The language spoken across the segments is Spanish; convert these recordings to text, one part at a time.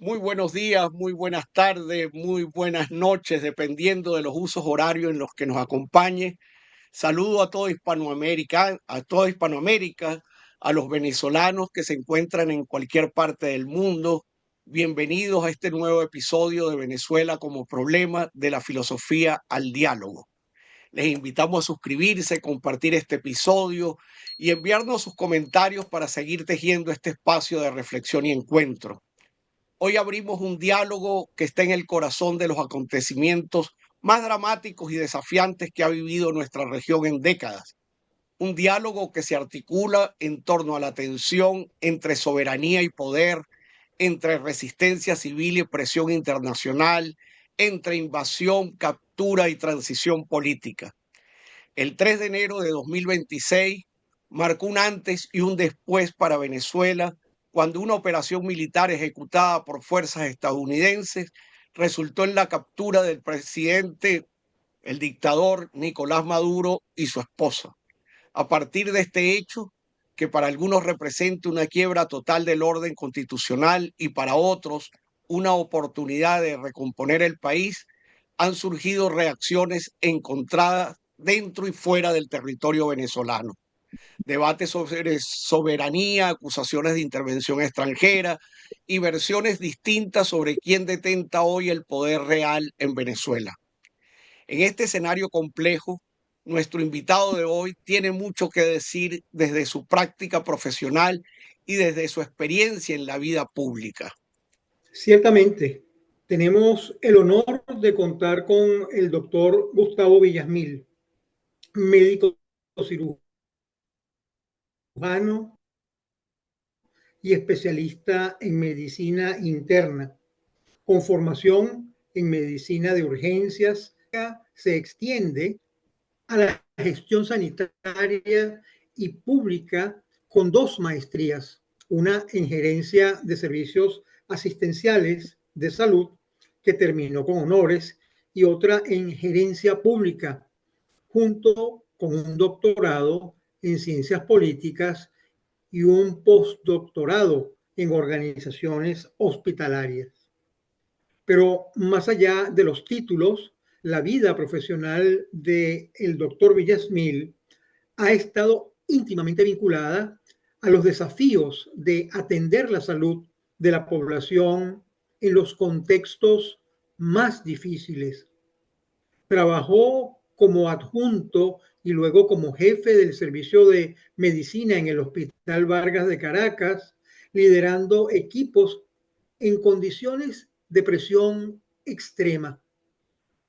Muy buenos días, muy buenas tardes, muy buenas noches, dependiendo de los usos horarios en los que nos acompañe. Saludo a toda Hispanoamérica, a los venezolanos que se encuentran en cualquier parte del mundo. Bienvenidos a este nuevo episodio de Venezuela como problema de la filosofía al diálogo. Les invitamos a suscribirse, compartir este episodio y enviarnos sus comentarios para seguir tejiendo este espacio de reflexión y encuentro. Hoy abrimos un diálogo que está en el corazón de los acontecimientos más dramáticos y desafiantes que ha vivido nuestra región en décadas. Un diálogo que se articula en torno a la tensión entre soberanía y poder, entre resistencia civil y presión internacional, entre invasión, captura y transición política. El 3 de enero de 2026 marcó un antes y un después para Venezuela cuando una operación militar ejecutada por fuerzas estadounidenses resultó en la captura del presidente, el dictador Nicolás Maduro y su esposa. A partir de este hecho, que para algunos representa una quiebra total del orden constitucional y para otros una oportunidad de recomponer el país, han surgido reacciones encontradas dentro y fuera del territorio venezolano. Debates sobre soberanía, acusaciones de intervención extranjera y versiones distintas sobre quién detenta hoy el poder real en Venezuela. En este escenario complejo, nuestro invitado de hoy tiene mucho que decir desde su práctica profesional y desde su experiencia en la vida pública. Ciertamente, tenemos el honor de contar con el doctor Gustavo Villasmil, médico cirujano y especialista en medicina interna, con formación en medicina de urgencias. Se extiende a la gestión sanitaria y pública con 2 maestrías, una en gerencia de servicios asistenciales de salud, que terminó con honores, y otra en gerencia pública, junto con un doctorado en ciencias políticas y un postdoctorado en organizaciones hospitalarias. Pero más allá de los títulos, la vida profesional del doctor Villasmil ha estado íntimamente vinculada a los desafíos de atender la salud de la población en los contextos más difíciles. Trabajó como adjunto y luego como jefe del servicio de medicina en el Hospital Vargas de Caracas, liderando equipos en condiciones de presión extrema.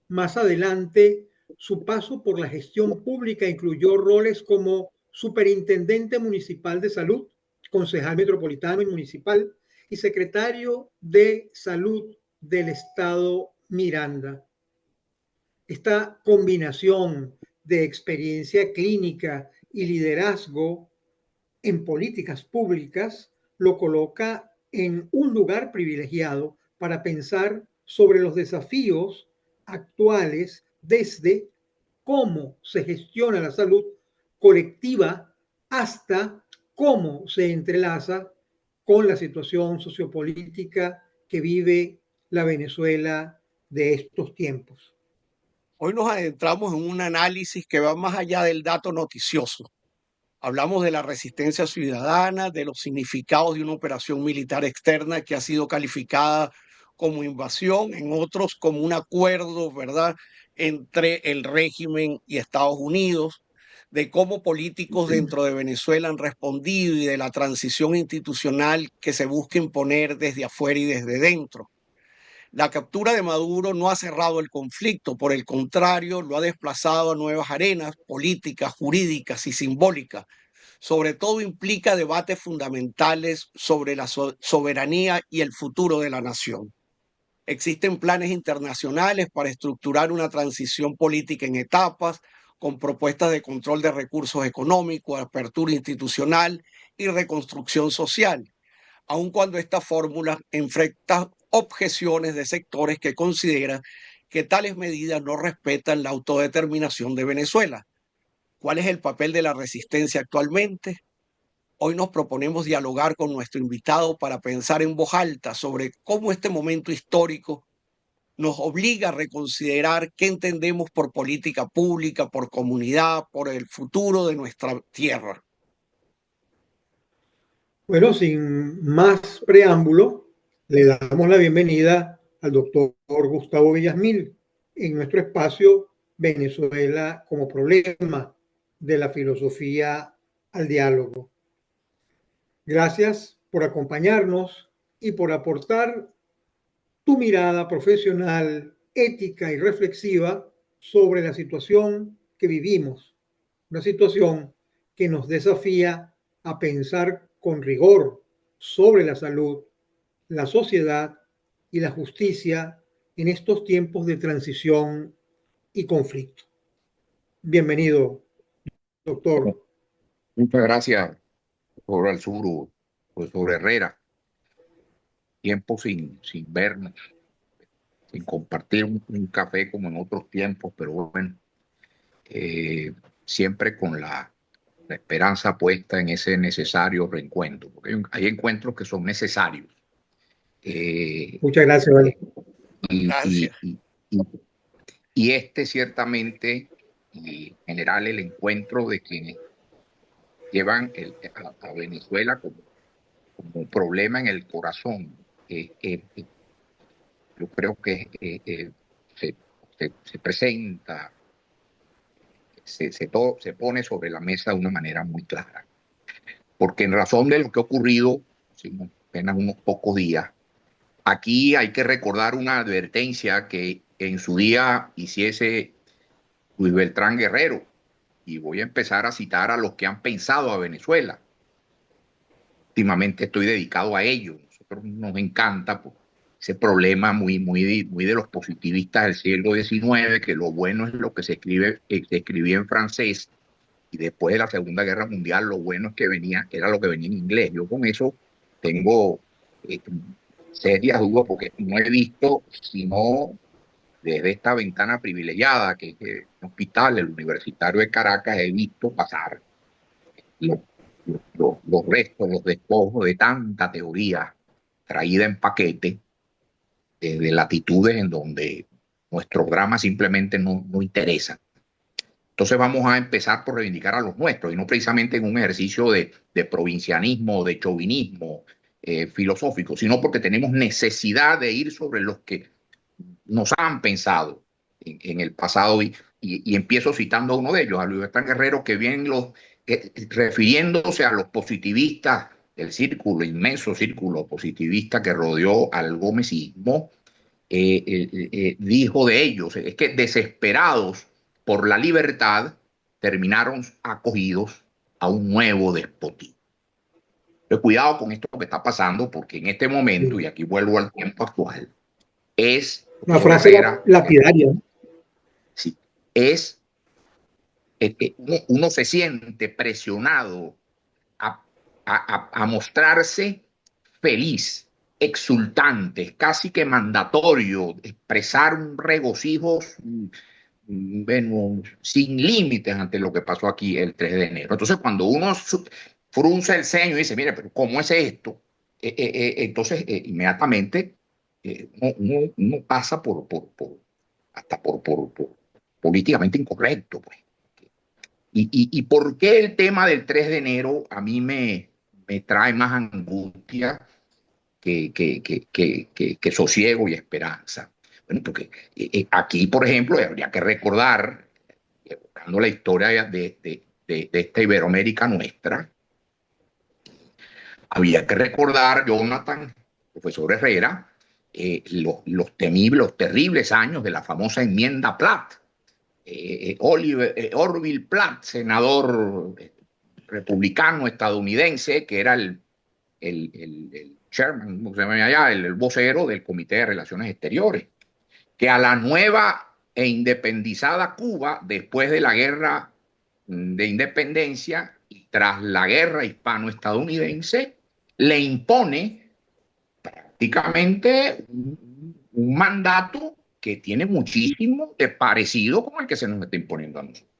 Más adelante, su paso por la gestión pública incluyó roles como superintendente municipal de salud, concejal metropolitano y municipal y secretario de salud del estado Miranda. Esta combinación de experiencia clínica y liderazgo en políticas públicas lo coloca en un lugar privilegiado para pensar sobre los desafíos actuales desde cómo se gestiona la salud colectiva hasta cómo se entrelaza con la situación sociopolítica que vive la Venezuela de estos tiempos. Hoy nos adentramos en un análisis que va más allá del dato noticioso. Hablamos de la resistencia ciudadana, de los significados de una operación militar externa que ha sido calificada como invasión, en otros como un acuerdo, ¿verdad?, entre el régimen y Estados Unidos, de cómo políticos dentro de Venezuela han respondido y de la transición institucional que se busca imponer desde afuera y desde dentro. La captura de Maduro no ha cerrado el conflicto, por el contrario, lo ha desplazado a nuevas arenas políticas, jurídicas y simbólicas. Sobre todo implica debates fundamentales sobre la soberanía y el futuro de la nación. Existen planes internacionales para estructurar una transición política en etapas, con propuestas de control de recursos económicos, apertura institucional y reconstrucción social, aun cuando esta fórmula enfrenta objeciones de sectores que consideran que tales medidas no respetan la autodeterminación de Venezuela. ¿Cuál es el papel de la resistencia actualmente? Hoy nos proponemos dialogar con nuestro invitado para pensar en voz alta sobre cómo este momento histórico nos obliga a reconsiderar qué entendemos por política pública, por comunidad, por el futuro de nuestra tierra. Bueno, sin más preámbulo, le damos la bienvenida al doctor Gustavo Villasmil en nuestro espacio Venezuela como problema de la filosofía al diálogo. Gracias por acompañarnos y por aportar tu mirada profesional, ética y reflexiva sobre la situación que vivimos, una situación que nos desafía a pensar con rigor sobre la salud, la sociedad y la justicia en estos tiempos de transición y conflicto. Bienvenido, doctor. Muchas gracias, profesor Alzuru, profesor Herrera. Tiempo sin vernos, sin compartir un café como en otros tiempos, pero bueno, siempre con la esperanza puesta en ese necesario reencuentro, porque hay encuentros que son necesarios. Muchas gracias. Vale. Y, Gracias. y, y este ciertamente, en general, el encuentro de quienes llevan a Venezuela como un problema en el corazón. Yo creo que se presenta, se pone sobre la mesa de una manera muy clara. Porque en razón de lo que ha ocurrido, apenas unos pocos días, aquí hay que recordar una advertencia que en su día hiciese Luis Beltrán Guerrero. Y voy a empezar a citar a los que han pensado a Venezuela. Últimamente estoy dedicado a ello. Nosotros nos encanta ese problema muy de los positivistas del siglo XIX, que lo bueno es lo que se escribía en francés, y después de la Segunda Guerra Mundial lo bueno es que era lo que venía en inglés. Yo con eso tengo serias dudas porque no he visto sino desde esta ventana privilegiada que es el hospital, el Universitario de Caracas, he visto pasar los los restos, los despojos de tanta teoría traída en paquete de latitudes en donde nuestros dramas simplemente no interesan. Entonces vamos a empezar por reivindicar a los nuestros y no precisamente en un ejercicio de provincianismo, de chauvinismo filosófico, sino porque tenemos necesidad de ir sobre los que nos han pensado en el pasado y empiezo citando a uno de ellos, a Luis Bertrán Guerrero, que bien refiriéndose a los positivistas del círculo, inmenso círculo positivista que rodeó al gomecismo, dijo de ellos, es que desesperados por la libertad terminaron acogidos a un nuevo despotismo. Pero cuidado con esto que está pasando, porque en este momento, y aquí vuelvo al tiempo actual, es una frase Herrera, lapidaria. sí, uno se siente presionado a mostrarse feliz, exultante, casi que mandatorio, expresar un regocijo bueno, sin límites ante lo que pasó aquí el 3 de enero. Entonces, cuando uno frunce el ceño y dice, mire, pero ¿cómo es esto? Entonces, inmediatamente uno pasa hasta por políticamente incorrecto, pues. ¿Y por qué el tema del 3 de enero a mí me trae más angustia que sosiego y esperanza? Bueno, porque aquí, por ejemplo, habría que recordar, buscando la historia de esta Iberoamérica nuestra, había que recordar, Jonathan, profesor Herrera, los temibles, los terribles años de la famosa enmienda Platt. Orville Platt, senador republicano estadounidense, que era el chairman, ¿cómo se llama allá? El vocero del Comité de Relaciones Exteriores, que a la nueva e independizada Cuba, después de la guerra de independencia y tras la guerra hispano-estadounidense, le impone prácticamente un mandato que tiene muchísimo de parecido con el que se nos está imponiendo a nosotros.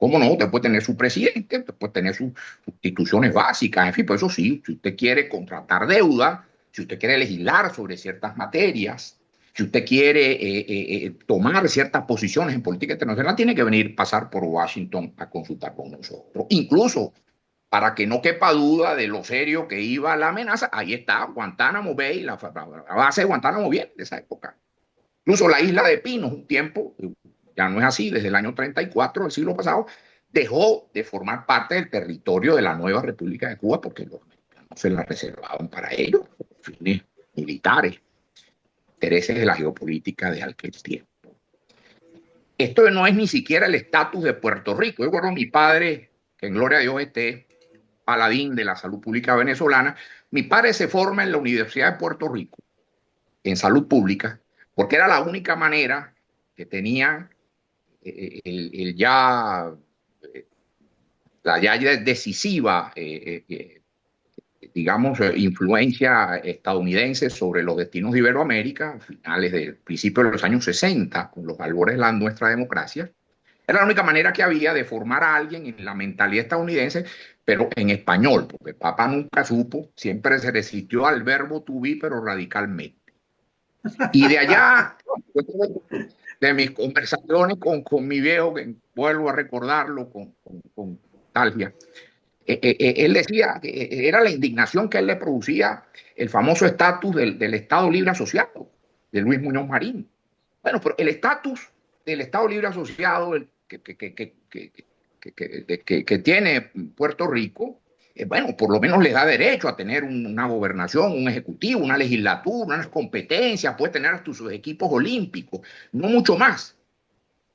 ¿Cómo no? Usted puede tener su presidente, usted puede tener sus instituciones básicas, en fin, pues eso sí, si usted quiere contratar deuda, si usted quiere legislar sobre ciertas materias, si usted quiere tomar ciertas posiciones en política internacional, tiene que venir, pasar por Washington a consultar con nosotros. Incluso, para que no quepa duda de lo serio que iba la amenaza, ahí está Guantánamo Bay, la base de Guantánamo Bay de esa época. Incluso la isla de Pinos, un tiempo, ya no es así, desde el año 34 del siglo pasado, dejó de formar parte del territorio de la nueva República de Cuba porque los mexicanos se la reservaban para ellos, fines militares, intereses de la geopolítica de aquel tiempo. Esto no es ni siquiera el estatus de Puerto Rico. Yo recuerdo a mi padre, que en gloria a Dios esté, paladín de la salud pública venezolana. Mi padre se forma en la Universidad de Puerto Rico, en salud pública, porque era la única manera que tenía la ya decisiva, digamos, influencia estadounidense sobre los destinos de Iberoamérica, a finales del principio de los años 60, con los albores de nuestra democracia. Era la única manera que había de formar a alguien en la mentalidad estadounidense, pero en español, porque papá nunca supo, siempre se resistió al verbo to be, pero radicalmente. Y de allá, de mis conversaciones con mi viejo, que vuelvo a recordarlo con nostalgia, él decía que era la indignación que él le producía el famoso estatus del Estado Libre Asociado de Luis Muñoz Marín. Bueno, pero el estatus del Estado Libre Asociado que tiene Puerto Rico, bueno, por lo menos le da derecho a tener una gobernación, un ejecutivo, una legislatura, unas competencias, puede tener hasta sus equipos olímpicos, no mucho más.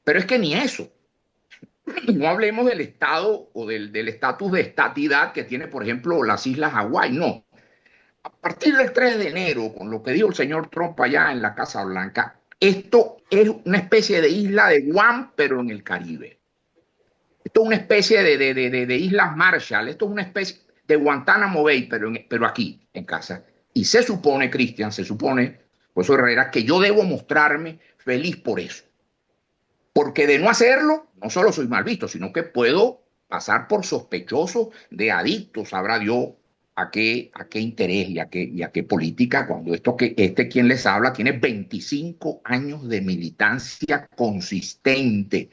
Pero es que ni eso. No hablemos del Estado o del estatus de estatidad que tiene, por ejemplo, las Islas Hawái, no. A partir del 3 de enero, con lo que dijo el señor Trump allá en la Casa Blanca, esto es una especie de isla de Guam, pero en el Caribe. Esto es una especie de Islas Marshall, esto es una especie de Guantánamo Bay, pero aquí, en casa. Y se supone, Cristian, se supone, profesor Herrera, que yo debo mostrarme feliz por eso. Porque de no hacerlo, no solo soy mal visto, sino que puedo pasar por sospechoso de adicto, sabrá Dios a qué interés y a qué política, cuando quien les habla tiene 25 años de militancia consistente,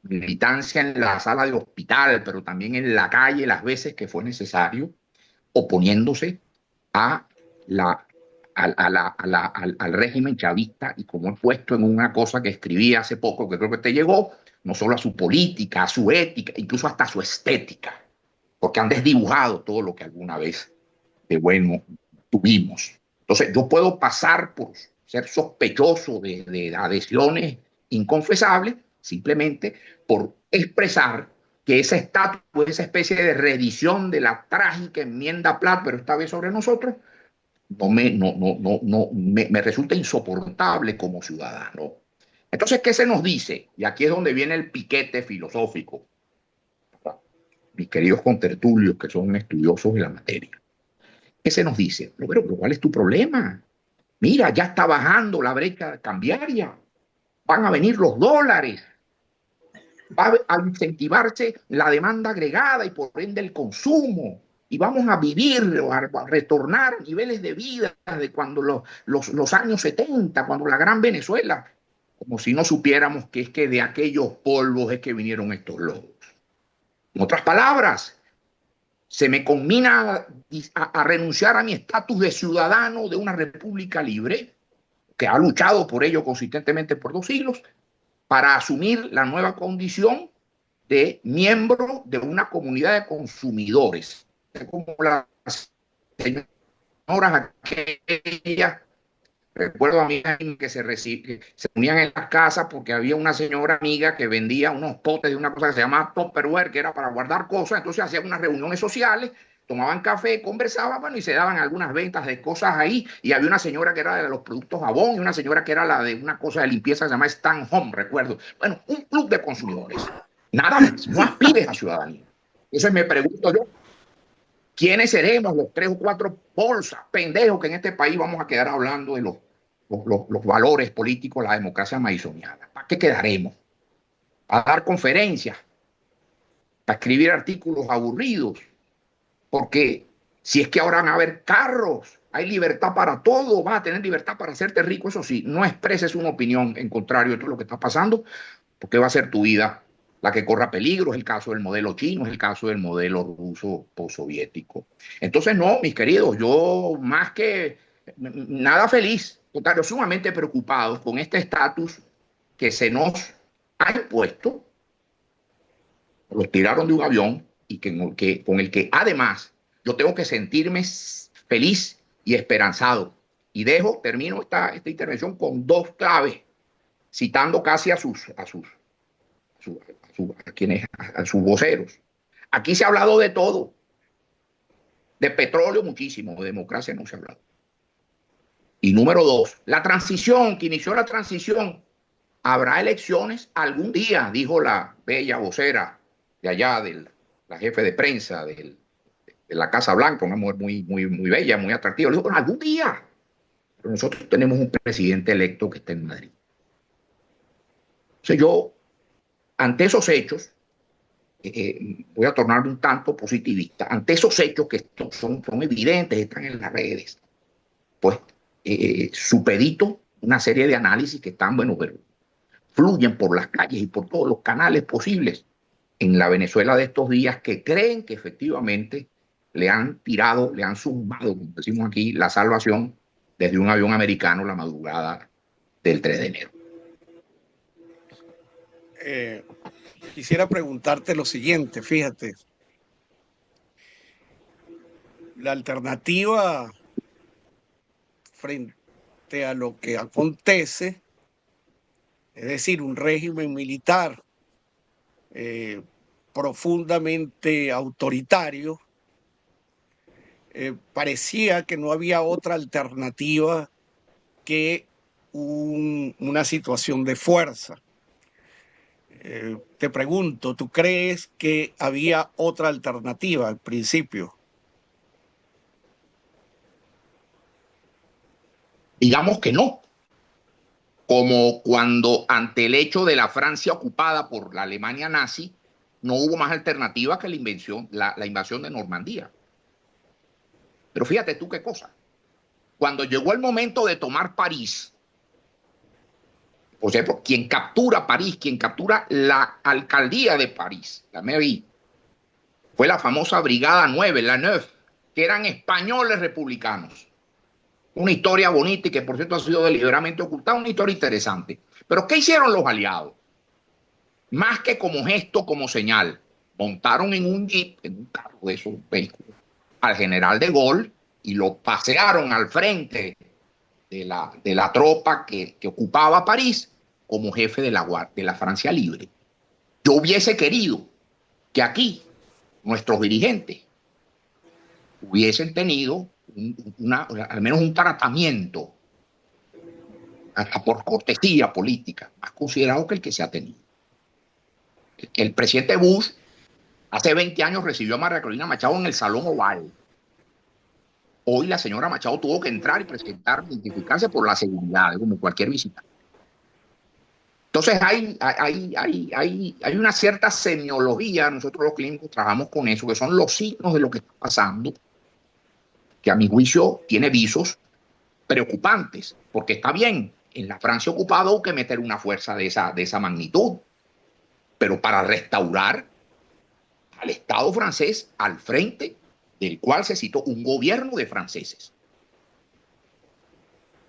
militancia en la sala de hospital, pero también en la calle las veces que fue necesario, oponiéndose a al régimen chavista, y como he puesto en una cosa que escribí hace poco, que creo que te llegó, no solo a su política, a su ética, incluso hasta a su estética, porque han desdibujado todo lo que alguna vez de bueno tuvimos. Entonces yo puedo pasar por ser sospechoso de adhesiones inconfesables simplemente por expresar que ese estatus, esa especie de reedición de la trágica enmienda Platt, pero esta vez sobre nosotros, me resulta insoportable como ciudadano. Entonces, ¿qué se nos dice? Y aquí es donde viene el piquete filosófico, mis queridos contertulios que son estudiosos de la materia. ¿Qué se nos dice? Pero ¿cuál es tu problema? Mira, ya está bajando la brecha cambiaria, van a venir los dólares, va a incentivarse la demanda agregada y por ende el consumo. Y vamos a vivir, a retornar a niveles de vida de cuando los años 70, cuando la gran Venezuela, como si no supiéramos que es que de aquellos polvos es que vinieron estos lobos. En otras palabras, se me conmina a renunciar a mi estatus de ciudadano de una república libre, que ha luchado por ello consistentemente por 2 siglos, para asumir la nueva condición de miembro de una comunidad de consumidores, como las señoras aquellas. Recuerdo a mí que se unían en las casas porque había una señora amiga que vendía unos potes de una cosa que se llamaba Tupperware, que era para guardar cosas. Entonces hacían unas reuniones sociales, tomaban café, conversaban, bueno, y se daban algunas ventas de cosas ahí. Y había una señora que era de los productos Avon y una señora que era la de una cosa de limpieza que se llama Stan Home, recuerdo. Bueno, un club de consumidores. Nada más, no aspires a ciudadanía. Eso me pregunto yo, ¿quiénes seremos los 3 o 4 bolsas pendejos que en este país vamos a quedar hablando de los valores políticos, la democracia maizoniana? ¿Para qué quedaremos? ¿A dar conferencias? para escribir artículos aburridos, porque si es que ahora van a haber carros, hay libertad para todo, vas a tener libertad para hacerte rico, eso sí, no expreses una opinión en contrario de todo lo que está pasando, porque va a ser tu vida la que corra peligro. Es el caso del modelo chino, es el caso del modelo ruso postsoviético. Entonces, no, mis queridos, yo más que nada feliz, contrario, sumamente preocupados con este estatus que se nos ha impuesto. Los tiraron de un avión y con el que además yo tengo que sentirme feliz y esperanzado. Y termino esta intervención con dos claves, citando casi a sus voceros. Aquí se ha hablado de todo, de petróleo muchísimo, de democracia no se ha hablado. Y número dos, la transición, que inició la transición, habrá elecciones algún día, dijo la bella vocera de allá, la jefe de prensa de la Casa Blanca, una mujer muy bella, muy atractiva. Le dijo, bueno, algún día. Pero nosotros tenemos un presidente electo que está en Madrid. Entonces yo, ante esos hechos, voy a tornarme un tanto positivista, ante esos hechos que son evidentes, están en las redes, pues supedito una serie de análisis que están, bueno, pero fluyen por las calles y por todos los canales posibles en la Venezuela de estos días, que creen que efectivamente le han tirado, le han zumbado, como decimos aquí, la salvación desde un avión americano la madrugada del 3 de enero. Quisiera preguntarte lo siguiente, fíjate, la alternativa frente a lo que acontece, es decir, un régimen militar profundamente autoritario, parecía que no había otra alternativa que una situación de fuerza. Te pregunto, ¿tú crees que había otra alternativa al principio? Digamos que no, como cuando ante el hecho de la Francia ocupada por la Alemania nazi, no hubo más alternativa que la invasión de Normandía. Pero fíjate tú qué cosa. Cuando llegó el momento de tomar París, por ejemplo, quien captura París, quien captura la alcaldía de París, la mairie, fue la famosa Brigada 9, la 9, que eran españoles republicanos. Una historia bonita y que, por cierto, ha sido deliberadamente ocultada, una historia interesante. Pero ¿qué hicieron los aliados? Más que como gesto, como señal, montaron en un jeep, en un carro de esos vehículos, al general de Gaulle y lo pasearon al frente de la tropa que ocupaba París como jefe de la Francia Libre. Yo hubiese querido que aquí nuestros dirigentes hubiesen tenido al menos un tratamiento, hasta por cortesía política, más considerado que el que se ha tenido. El presidente Bush hace 20 años recibió a María Corina Machado en el Salón Oval. Hoy la señora Machado tuvo que entrar y identificarse por la seguridad, como cualquier visita. Entonces hay una cierta semiología, nosotros los clínicos trabajamos con eso, que son los signos de lo que está pasando, que a mi juicio tiene visos preocupantes, porque está bien, en la Francia ocupada hubo que meter una fuerza de esa magnitud, pero para restaurar al Estado francés al frente del cual se citó un gobierno de franceses.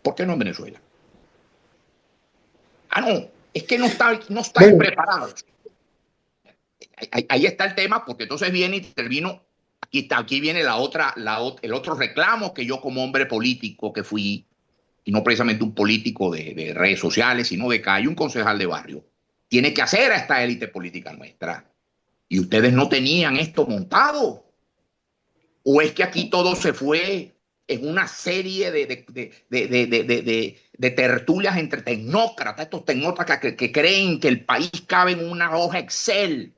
¿Por qué no en Venezuela? Ah, no, es que no están preparados. Ahí está el tema, porque entonces viene y intervino. Aquí viene el otro reclamo que yo, como hombre político que fui, y no precisamente un político de redes sociales, sino de calle, un concejal de barrio, tiene que hacer a esta élite política nuestra. Y ustedes no tenían esto montado. ¿O es que aquí todo se fue en una serie de tertulias entre tecnócratas, estos tecnócratas que creen que el país cabe en una hoja Excel,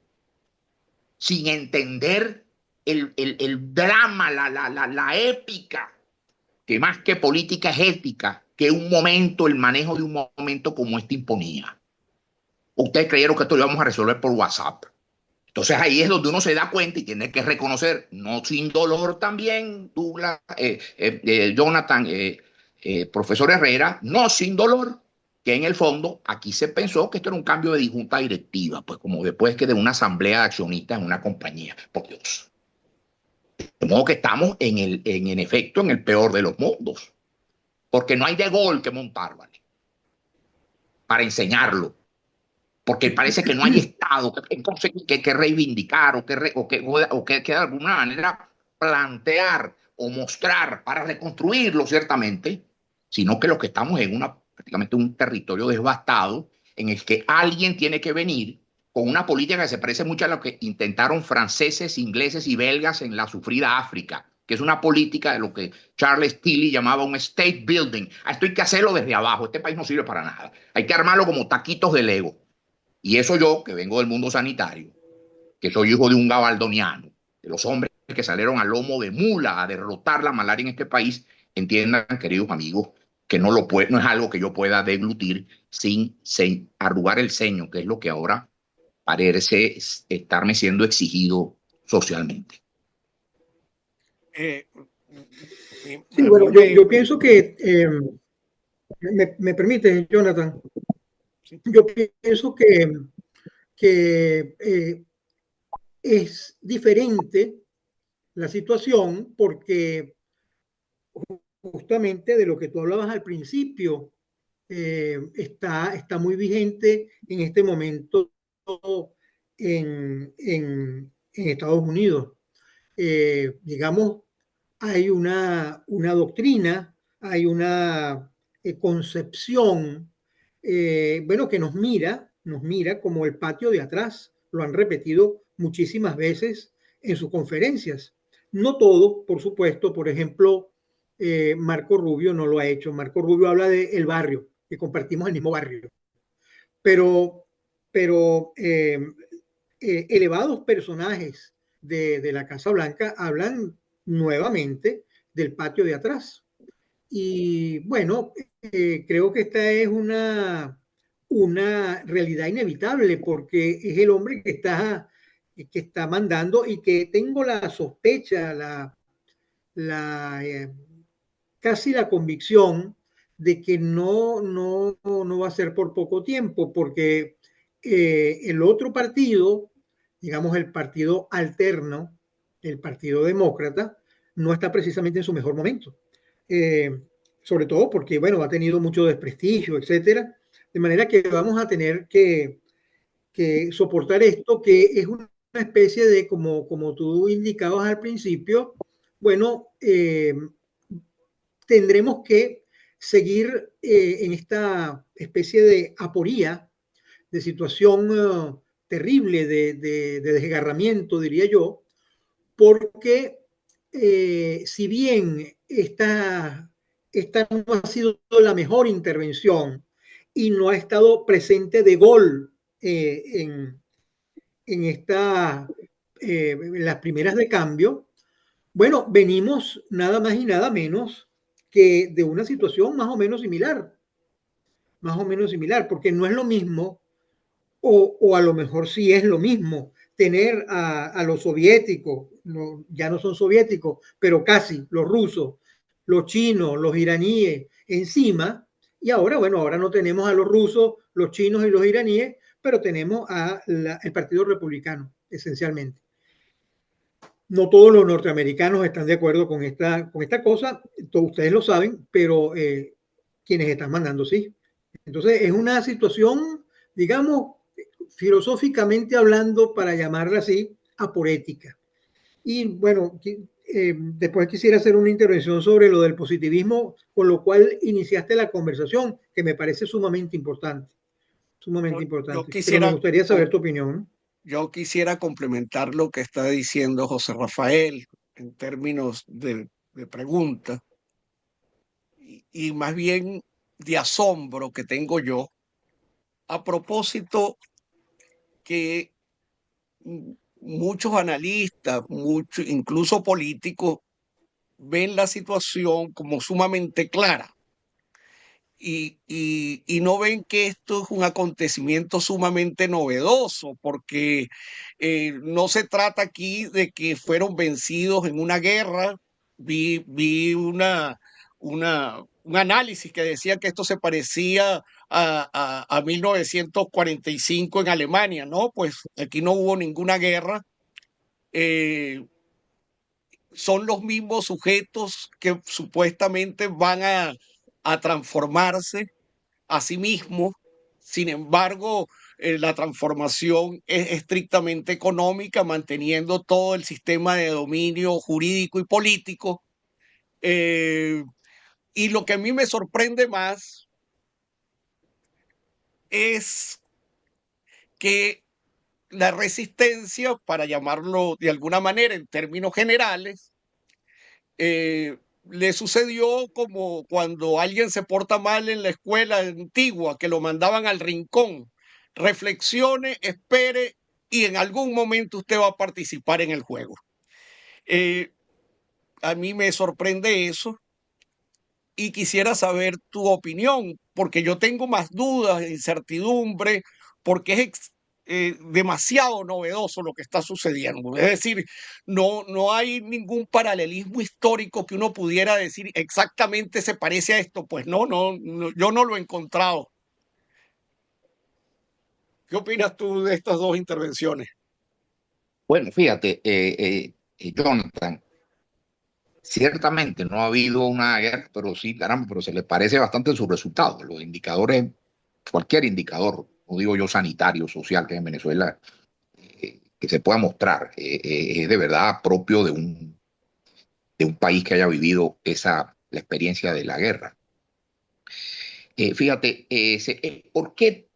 sin entender el drama, la épica, que más que política es ética, que el manejo de un momento como este imponía? ¿Ustedes creyeron que esto lo íbamos a resolver por WhatsApp? Entonces ahí es donde uno se da cuenta y tiene que reconocer, no sin dolor también, Douglas, Jonathan, profesor Herrera, no sin dolor, que en el fondo aquí se pensó que esto era un cambio de junta directiva, pues como después que de una asamblea de accionistas en una compañía, por Dios. De modo que estamos en efecto en el peor de los mundos, porque no hay de gol que montar, ¿vale? Para enseñarlo. Porque parece que no hay Estado que reivindicar o que de alguna manera plantear o mostrar para reconstruirlo, ciertamente, sino que lo que estamos en prácticamente un territorio devastado en el que alguien tiene que venir con una política que se parece mucho a lo que intentaron franceses, ingleses y belgas en la sufrida África, que es una política de lo que Charles Tilly llamaba un state building. Esto hay que hacerlo desde abajo, este país no sirve para nada, hay que armarlo como taquitos de Lego. Y eso yo, que vengo del mundo sanitario, que soy hijo de un gabaldoniano, de los hombres que salieron al lomo de mula a derrotar la malaria en este país, entiendan, queridos amigos, que no es algo que yo pueda deglutir sin arrugar el ceño, que es lo que ahora parece estarme siendo exigido socialmente. Eh, Sí, a mí bueno, me... yo pienso que, me permite, Jonathan, Sí. yo pienso que es diferente la situación porque justamente de lo que tú hablabas al principio, está muy vigente en este momento en Estados Unidos. Digamos, hay una doctrina, hay una concepción, bueno, que nos mira como el patio de atrás. Lo han repetido muchísimas veces en sus conferencias. No todo, por supuesto. Por ejemplo, Marco Rubio no lo ha hecho. Marco Rubio habla del barrio, que compartimos el mismo barrio. Pero, pero elevados personajes de la Casa Blanca hablan nuevamente del patio de atrás. Y bueno, creo que esta es una realidad inevitable porque es el hombre que está mandando y que tengo la sospecha, la casi la convicción de que no va a ser por poco tiempo, porque el otro partido, digamos el partido alterno, el Partido Demócrata, no está precisamente en su mejor momento. Sobre todo porque, bueno, ha tenido mucho desprestigio, etcétera. De manera que vamos a tener que soportar esto, que es una especie de, como tú indicabas al principio, bueno, tendremos que seguir en esta especie de aporía, de situación terrible, de desgarramiento, diría yo, porque si bien esta no ha sido la mejor intervención y no ha estado presente de gol en las primeras de cambio, bueno, venimos nada más y nada menos que de una situación más o menos similar, porque no es lo mismo, o a lo mejor sí es lo mismo, tener a los soviéticos, no, ya no son soviéticos, pero casi, los rusos, los chinos, los iraníes encima, y ahora, bueno, ahora no tenemos a los rusos, los chinos y los iraníes, pero tenemos el Partido Republicano, esencialmente. No todos los norteamericanos están de acuerdo con esta cosa, todos ustedes lo saben, pero quienes están mandando sí. Entonces es una situación, digamos, filosóficamente hablando, para llamarla así, aporética. Y bueno, después quisiera hacer una intervención sobre lo del positivismo, con lo cual iniciaste la conversación, que me parece sumamente importante, sumamente Yo importante. Pero me quisiera, gustaría saber tu opinión. yo quisiera complementar lo que está diciendo José Rafael en términos de pregunta y más bien de asombro que tengo yo a propósito que muchos analistas, incluso políticos, ven la situación como sumamente clara y no ven que esto es un acontecimiento sumamente novedoso, porque no se trata aquí de que fueron vencidos en una guerra. Vi un análisis que decía que esto se parecía a 1945 en Alemania, ¿no? Pues aquí no hubo ninguna guerra. eh, Son los mismos sujetos que supuestamente van a transformarse a sí mismos. Sin embargo, la transformación es estrictamente económica, manteniendo todo el sistema de dominio jurídico y político. Eh, y lo que a mí me sorprende más es que la resistencia, para llamarlo de alguna manera en términos generales, le sucedió como cuando alguien se porta mal en la escuela antigua, que lo mandaban al rincón. Reflexione, espere y en algún momento usted va a participar en el juego. Eh, a mí me sorprende eso y quisiera saber tu opinión, porque yo tengo más dudas, incertidumbre, porque es demasiado novedoso lo que está sucediendo. Es decir, no hay ningún paralelismo histórico que uno pudiera decir exactamente se parece a esto. Pues no, yo no lo he encontrado. ¿Qué opinas tú de estas dos intervenciones? Bueno, fíjate, Jonathan, ciertamente no ha habido una guerra, pero sí, caramba, pero se le parece bastante en sus resultados. Los indicadores, cualquier indicador, no digo yo sanitario, social, que en Venezuela, que se pueda mostrar, es de verdad propio de un país que haya vivido la experiencia de la guerra. Fíjate, ¿por qué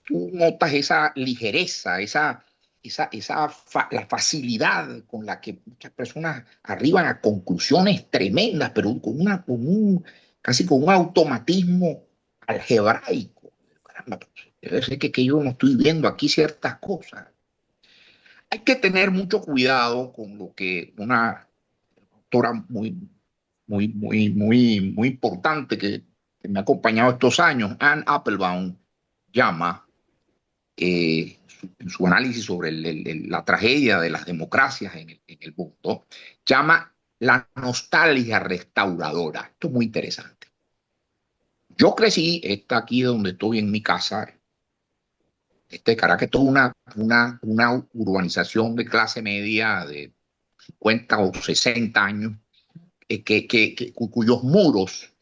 tú notas esa ligereza, la facilidad con la que muchas personas arriban a conclusiones tremendas, pero casi con un automatismo algebraico? Caramba, debe ser que yo no estoy viendo aquí ciertas cosas. Hay que tener mucho cuidado con lo que una autora muy importante que me ha acompañado estos años, Anne Applebaum, llama en su análisis sobre la tragedia de las democracias en el mundo, llama la nostalgia restauradora. Esto es muy interesante. Yo crecí, está aquí donde estoy en mi casa, Caracas, esto es una urbanización de clase media de 50 o 60 años, cuyos muros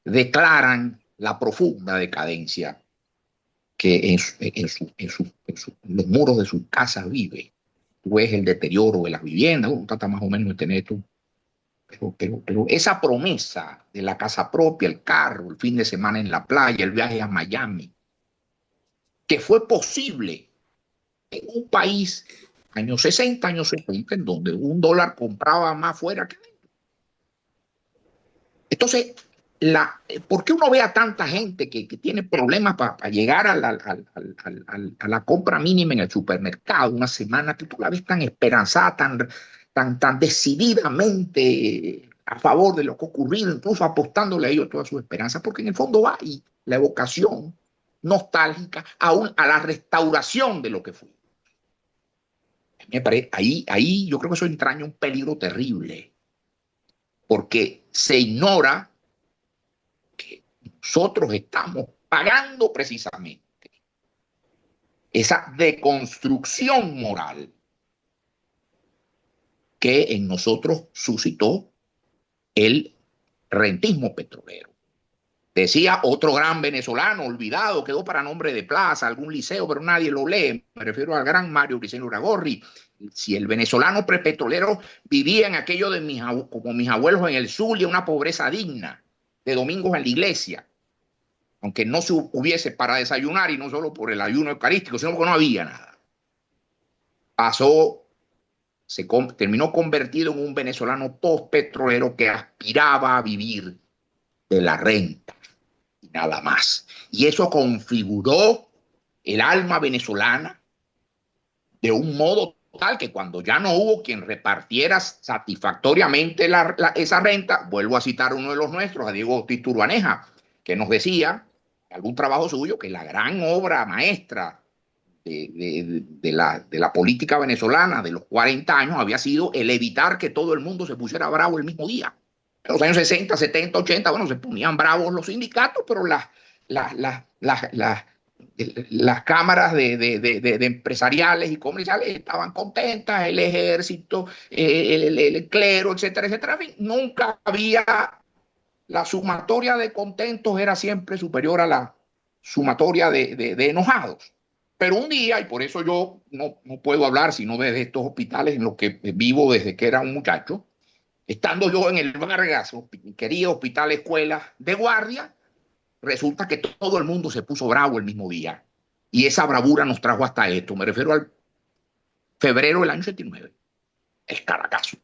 declaran la profunda decadencia que en los muros de sus casas vive. Tú ves el deterioro de las viviendas, uno trata más o menos de tener esto, pero esa promesa de la casa propia, el carro, el fin de semana en la playa, el viaje a Miami, que fue posible en un país, años 60, años 70, en donde un dólar compraba más fuera que dentro. Entonces, ¿por qué uno ve a tanta gente que tiene problemas para llegar a la compra mínima en el supermercado una semana, que tú la ves tan esperanzada, tan decididamente a favor de lo que ha ocurrido, incluso apostándole a ellos toda su esperanza? Porque en el fondo va ahí la evocación nostálgica a la restauración de lo que fue. Ahí yo creo que eso entraña un peligro terrible, porque se ignora que nosotros estamos pagando precisamente esa deconstrucción moral que en nosotros suscitó el rentismo petrolero. Decía otro gran venezolano olvidado, quedó para nombre de plaza, algún liceo, pero nadie lo lee. Me refiero al gran Mario Briceño Iragorri. Si el venezolano prepetrolero vivía en aquello como mis abuelos en el Zulia, una pobreza digna, de domingos en la iglesia, aunque no se hubiese para desayunar, y no solo por el ayuno eucarístico, sino porque no había nada. Terminó convertido en un venezolano postpetrolero que aspiraba a vivir de la renta y nada más. Y eso configuró el alma venezolana de un modo tal que cuando ya no hubo quien repartiera satisfactoriamente esa renta, vuelvo a citar uno de los nuestros, a Diego Ortiz Turbaneja, que nos decía, algún trabajo suyo, que la gran obra maestra de la política venezolana de los 40 años había sido el evitar que todo el mundo se pusiera bravo el mismo día. En los años 60, 70, 80, bueno, se ponían bravos los sindicatos, pero las cámaras de empresariales y comerciales estaban contentas, el ejército, el clero, etcétera, etcétera. En fin, nunca había, la sumatoria de contentos era siempre superior a la sumatoria de enojados. Pero un día, y por eso yo no puedo hablar sino desde estos hospitales en los que vivo desde que era un muchacho, estando yo en el Vargas, querido hospital escuela de guardia, resulta que todo el mundo se puso bravo el mismo día. Y esa bravura nos trajo hasta esto. Me refiero al febrero del año 79, el Caracazo.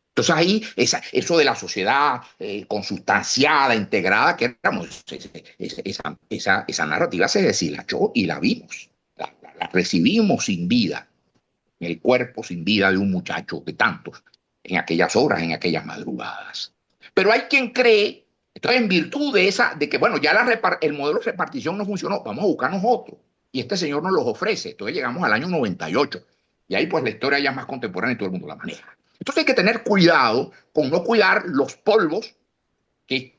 Entonces ahí, eso de la sociedad consustanciada, integrada, que éramos, esa narrativa se deshilachó y la vimos. La recibimos sin vida, en el cuerpo sin vida de un muchacho, de tantos, en aquellas horas, en aquellas madrugadas. Pero hay quien cree, entonces en virtud de que, bueno, ya el modelo de repartición no funcionó, vamos a buscarnos otro. Y este señor nos los ofrece. Entonces llegamos al año 98. Y ahí pues la historia ya es más contemporánea y todo el mundo la maneja. Entonces hay que tener cuidado con no cuidar los polvos que,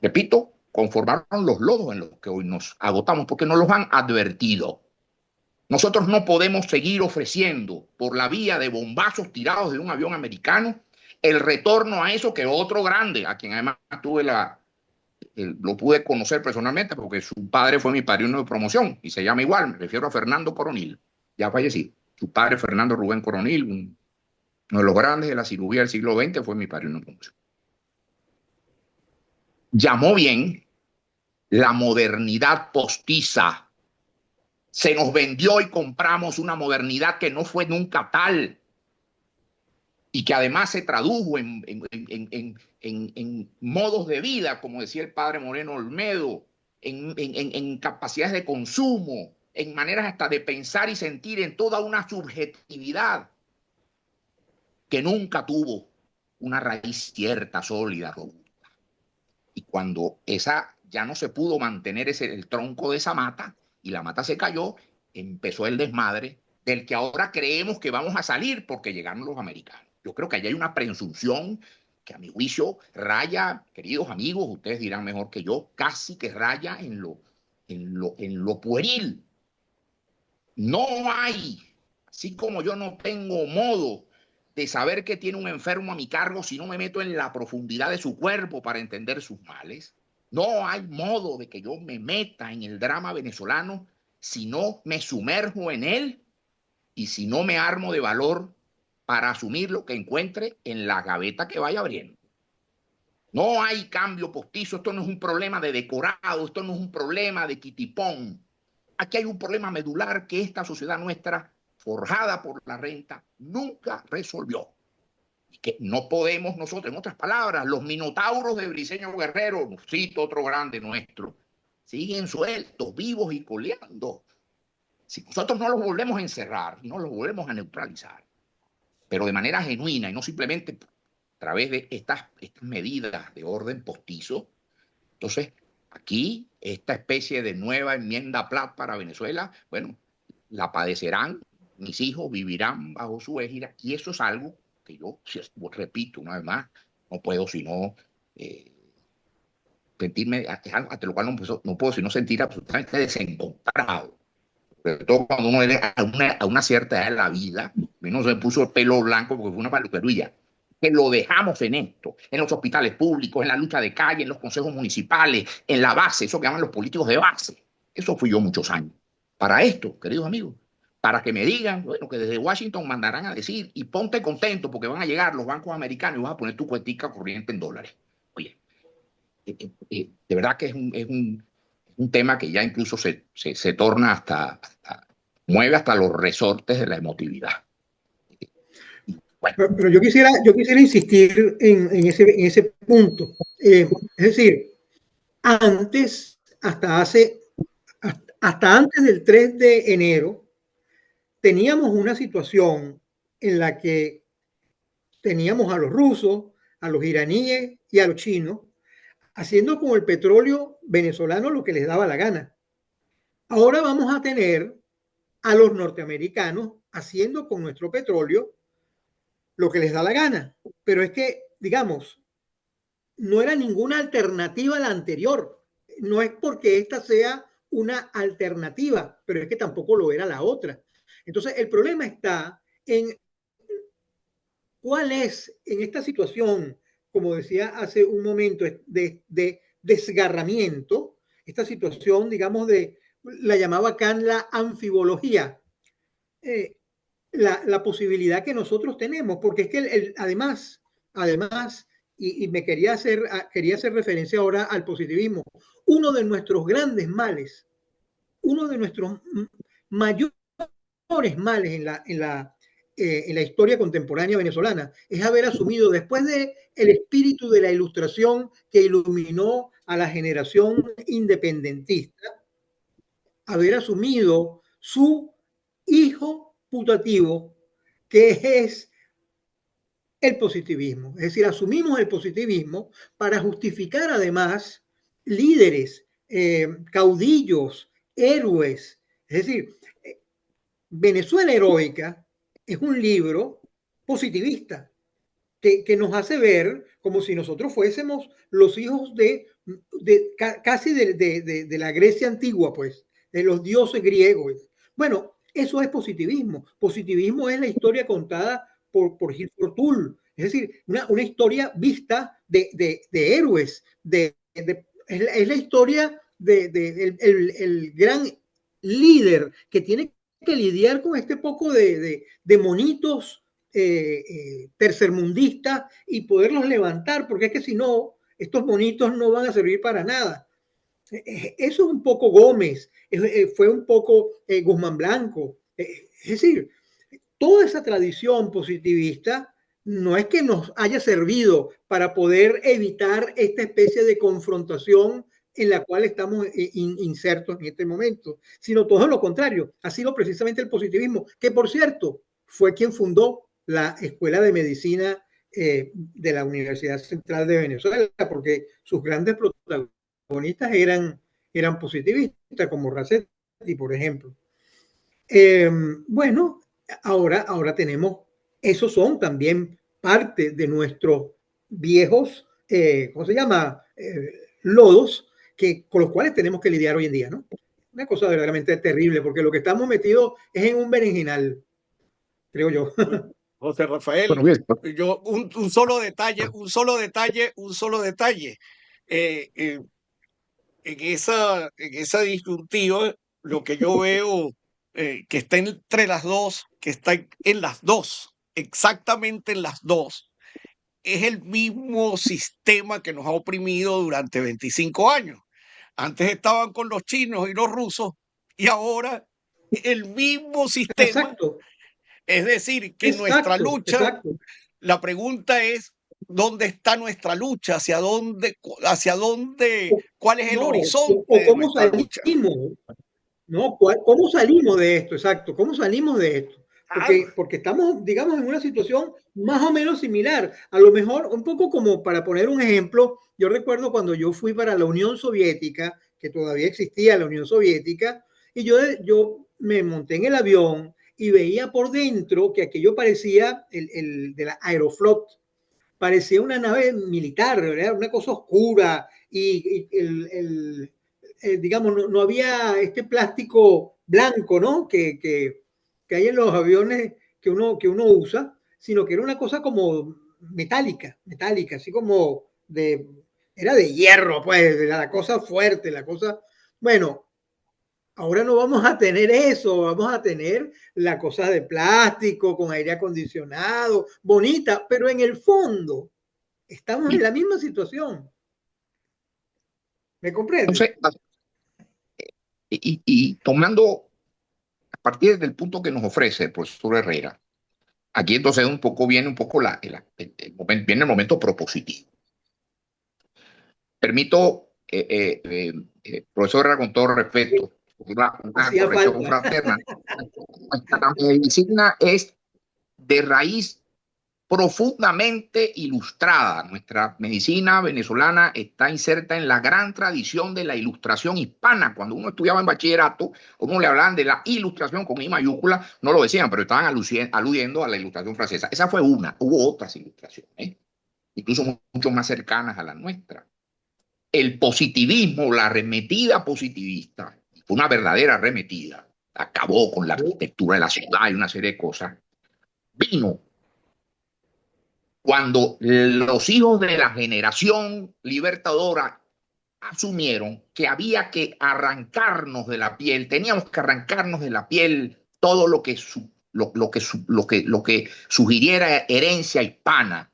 repito, conformaron los lodos en los que hoy nos agotamos, porque nos los han advertido. Nosotros no podemos seguir ofreciendo por la vía de bombazos tirados de un avión americano el retorno a eso que otro grande, a quien además lo pude conocer personalmente porque su padre fue mi padrino de promoción y se llama igual, me refiero a Fernando Coronil, ya fallecido. Su padre, Fernando Rubén Coronil, uno de los grandes de la cirugía del siglo XX, fue mi padrino de promoción. Llamó bien la modernidad postiza. Se nos vendió y compramos una modernidad que no fue nunca tal y que además se tradujo en modos de vida, como decía el padre Moreno Olmedo, en capacidades de consumo, en maneras hasta de pensar y sentir, en toda una subjetividad que nunca tuvo una raíz cierta, sólida, robusta. Y cuando esa ya no se pudo mantener el tronco de esa mata y la mata se cayó, empezó el desmadre del que ahora creemos que vamos a salir porque llegaron los americanos. Yo creo que allí hay una presunción que a mi juicio raya, queridos amigos, ustedes dirán mejor que yo, casi que raya en lo pueril. No hay, así como yo no tengo modo de saber que tiene un enfermo a mi cargo si no me meto en la profundidad de su cuerpo para entender sus males, no hay modo de que yo me meta en el drama venezolano si no me sumerjo en él y si no me armo de valor para asumir lo que encuentre en la gaveta que vaya abriendo. No hay cambio postizo, esto no es un problema de decorado, esto no es un problema de quitipón. Aquí hay un problema medular que esta sociedad nuestra, forjada por la renta, nunca resolvió. Y que no podemos nosotros, en otras palabras, los minotauros de Briceño Guerrero, cito otro grande nuestro, siguen sueltos, vivos y coleando. Si nosotros no los volvemos a encerrar, no los volvemos a neutralizar, pero de manera genuina y no simplemente a través de estas medidas de orden postizo, entonces aquí esta especie de nueva enmienda Platt para Venezuela, bueno, la padecerán, mis hijos vivirán bajo su égida y eso es algo que yo repito una vez más, no puedo sino sentirme, ante lo cual no puedo sino sentir absolutamente desencontrado. Sobre todo cuando uno es a una cierta edad de la vida, no se puso el pelo blanco porque fue una peluquería, que lo dejamos en esto, en los hospitales públicos, en la lucha de calle, en los consejos municipales, en la base, eso que llaman los políticos de base. Eso fui yo muchos años. Para esto, queridos amigos, para que me digan, bueno, que desde Washington mandarán a decir, y ponte contento porque van a llegar los bancos americanos y vas a poner tu cuentica corriente en dólares. Oye, de verdad que es un tema que ya incluso se torna mueve hasta los resortes de la emotividad. Bueno. Pero yo quisiera insistir en ese punto. Es decir, hasta antes del 3 de enero, teníamos una situación en la que teníamos a los rusos, a los iraníes y a los chinos haciendo con el petróleo venezolano lo que les daba la gana. Ahora vamos a tener a los norteamericanos haciendo con nuestro petróleo lo que les da la gana. Pero es que, digamos, no era ninguna alternativa a la anterior. No es porque esta sea una alternativa, pero es que tampoco lo era la otra. Entonces, el problema está en cuál es en esta situación, como decía hace un momento, de desgarramiento, esta situación, digamos, la llamaba Kant la anfibología, eh, la posibilidad que nosotros tenemos, porque es que además, y me quería hacer referencia ahora al positivismo, uno de nuestros grandes males, uno de nuestros mayores males en la historia contemporánea venezolana es haber asumido, después de el espíritu de la ilustración que iluminó a la generación independentista, haber asumido su hijo putativo, que es el positivismo. Es decir, asumimos el positivismo para justificar además líderes, caudillos, héroes. Es decir, Venezuela Heroica es un libro positivista que nos hace ver como si nosotros fuésemos los hijos casi de la Grecia antigua, pues, de los dioses griegos. Bueno, eso es positivismo. Positivismo es la historia contada por Gil Fortul. Es decir, una historia vista de héroes. Es la historia el gran líder que tiene que lidiar con este poco de monitos tercermundistas y poderlos levantar, porque es que si no, estos monitos no van a servir para nada. Eso es un poco Gómez, fue un poco Guzmán Blanco. Es decir, toda esa tradición positivista no es que nos haya servido para poder evitar esta especie de confrontación en la cual estamos insertos en este momento, sino todo lo contrario. Ha sido precisamente el positivismo, que por cierto fue quien fundó la Escuela de Medicina de la Universidad Central de Venezuela, porque sus grandes protagonistas eran positivistas, como Racetti, por ejemplo. Bueno, ahora tenemos, esos son también parte de nuestros viejos, ¿cómo se llama? Lodos con los cuales tenemos que lidiar hoy en día, ¿no? Una cosa verdaderamente terrible, porque lo que estamos metidos es en un berenjenal, creo yo. José Rafael, Bueno, bien. yo un solo detalle, un solo detalle, un solo detalle. Eh, eh, en esa disyuntiva, lo que yo veo que está entre las dos, que está en las dos, exactamente en las dos, es el mismo sistema que nos ha oprimido durante 25 años. Antes estaban con los chinos y los rusos y ahora el mismo sistema, Exacto, es decir, que nuestra exacto, lucha, exacto. la pregunta es, ¿dónde está nuestra lucha? Hacia dónde, cuál es el No, horizonte o de cómo nuestra lucha? salimos, ¿no? ¿Cómo salimos de esto? Exacto, ¿cómo salimos de esto? Claro, Porque estamos, digamos, en una situación más o menos similar. A lo mejor, un poco como para poner un ejemplo, yo recuerdo cuando yo fui para la Unión Soviética, que todavía existía la Unión Soviética, y yo me monté en el avión y veía por dentro que aquello parecía el de la Aeroflot, parecía una nave militar, ¿verdad? Una cosa oscura y digamos, no había este plástico blanco, ¿no? Que hay en los aviones que uno usa, sino que era una cosa como metálica, así como era de hierro, pues, la cosa fuerte, la cosa, bueno, ahora no vamos a tener eso, vamos a tener la cosa de plástico, con aire acondicionado, bonita, pero en el fondo estamos en la misma situación. ¿Me comprende? Entonces, y tomando a partir del punto que nos ofrece el profesor Herrera, aquí entonces viene un poco viene el momento propositivo. Permito, profesor Herrera, con todo respeto, una Hacía corrección falta. fraterna. Nuestra medicina es de raíz profundamente ilustrada. Nuestra medicina venezolana está inserta en la gran tradición de la ilustración hispana. Cuando uno estudiaba en bachillerato, uno le hablaban de la ilustración con I mayúscula, no lo decían, pero estaban aludiendo a la ilustración francesa. Esa fue una, hubo otras ilustraciones, incluso mucho más cercanas a la nuestra. El positivismo, la arremetida positivista, fue una verdadera arremetida, acabó con la arquitectura de la ciudad y una serie de cosas, vino cuando los hijos de la generación libertadora asumieron que había que arrancarnos de la piel, teníamos que arrancarnos de la piel todo lo que sugiriera herencia hispana,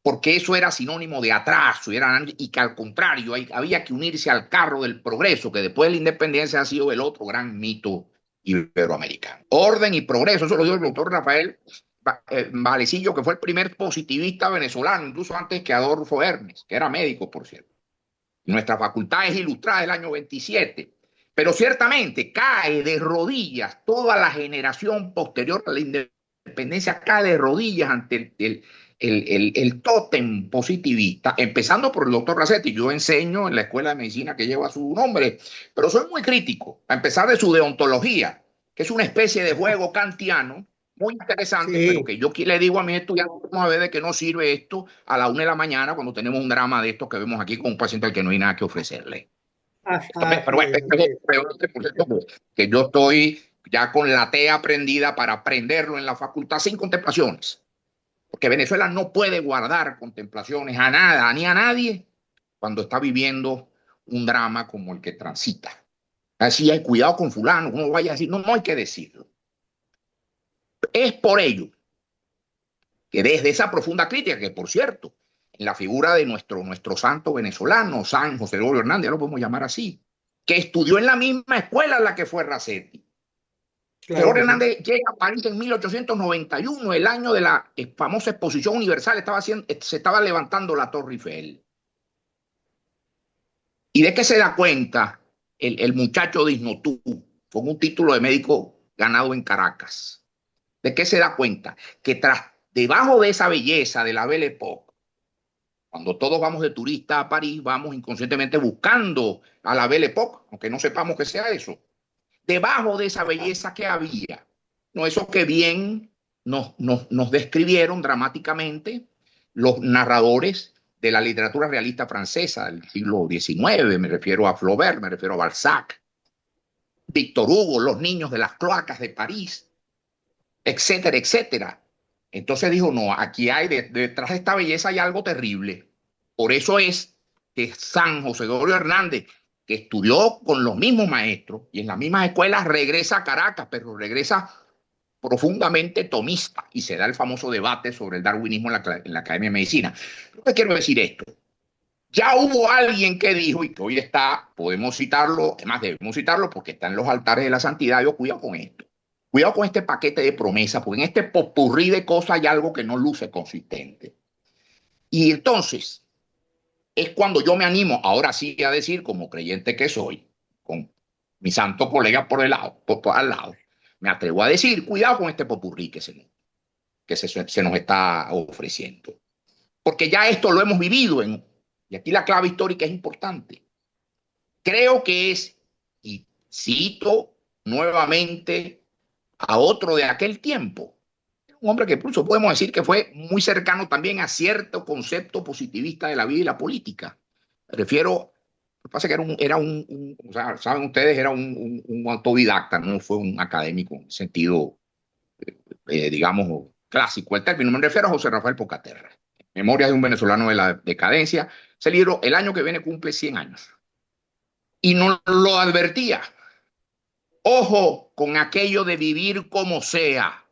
porque eso era sinónimo de atraso, y que al contrario había que unirse al carro del progreso, que después de la independencia ha sido el otro gran mito iberoamericano. Orden y progreso, eso lo dijo el doctor Rafael Valecillo, que fue el primer positivista venezolano, incluso antes que Adolfo Hermes, que era médico, por cierto. Nuestra facultad es ilustrada del año 27, pero ciertamente cae de rodillas toda la generación posterior a la independencia, cae de rodillas ante el tótem positivista, empezando por el doctor Racetti. Yo enseño en la escuela de medicina que lleva su nombre, pero soy muy crítico, a empezar de su deontología, que es una especie de juego kantiano, muy interesante, sí, pero que yo le digo a mis estudiantes, vamos a ver de qué nos sirve esto a la 1 de la mañana cuando tenemos un drama de estos que vemos aquí con un paciente al que no hay nada que ofrecerle. Pero bueno, que yo estoy ya con la T aprendida para aprenderlo en la facultad sin contemplaciones. Porque Venezuela no puede guardar contemplaciones a nada ni a nadie cuando está viviendo un drama como el que transita. Así hay cuidado con fulano, uno vaya a decir, no hay que decirlo. Es por ello que desde esa profunda crítica, que por cierto, en la figura de nuestro santo venezolano, San José Gregorio Hernández, ya lo podemos llamar así, que estudió en la misma escuela en la que fue Racetti. Claro, Gregorio Hernández llega a París en 1891, el año de la famosa Exposición Universal, se estaba levantando la Torre Eiffel. ¿Y de qué se da cuenta el muchacho de Isnotú, con un título de médico ganado en Caracas? ¿De qué se da cuenta? Que debajo de esa belleza de la Belle Époque, cuando todos vamos de turista a París, vamos inconscientemente buscando a la Belle Époque, aunque no sepamos que sea eso. Debajo de esa belleza que había, no eso que bien nos describieron dramáticamente los narradores de la literatura realista francesa del siglo XIX, me refiero a Flaubert, me refiero a Balzac, Víctor Hugo, los niños de las cloacas de París, etcétera, etcétera. Entonces dijo, no, aquí hay, detrás de esta belleza hay algo terrible. Por eso es que San José Gregorio Hernández, que estudió con los mismos maestros y en las mismas escuelas, regresa a Caracas, pero regresa profundamente tomista y se da el famoso debate sobre el darwinismo en la Academia de Medicina. ¿Qué quiero decir esto? Ya hubo alguien que dijo, y que hoy está, podemos citarlo, además debemos citarlo porque está en los altares de la santidad, yo cuidado con esto. Cuidado con este paquete de promesas, porque en este popurrí de cosas hay algo que no luce consistente. Y entonces, es cuando yo me animo, ahora sí a decir, como creyente que soy, con mi santo colega al lado, me atrevo a decir, cuidado con este popurrí que se nos está ofreciendo. Porque ya esto lo hemos vivido, y aquí la clave histórica es importante. Creo que es, y cito nuevamente a otro de aquel tiempo, un hombre que incluso podemos decir que fue muy cercano también a cierto concepto positivista de la vida y la política. Me refiero, lo que pasa es que o sea, saben ustedes, era un autodidacta, no fue un académico en sentido, digamos, clásico el término. Me refiero a José Rafael Pocaterra, Memorias de un venezolano de la decadencia. Ese libro el año que viene cumple 100 años. Y nos lo advertía. Ojo con aquello de vivir como sea.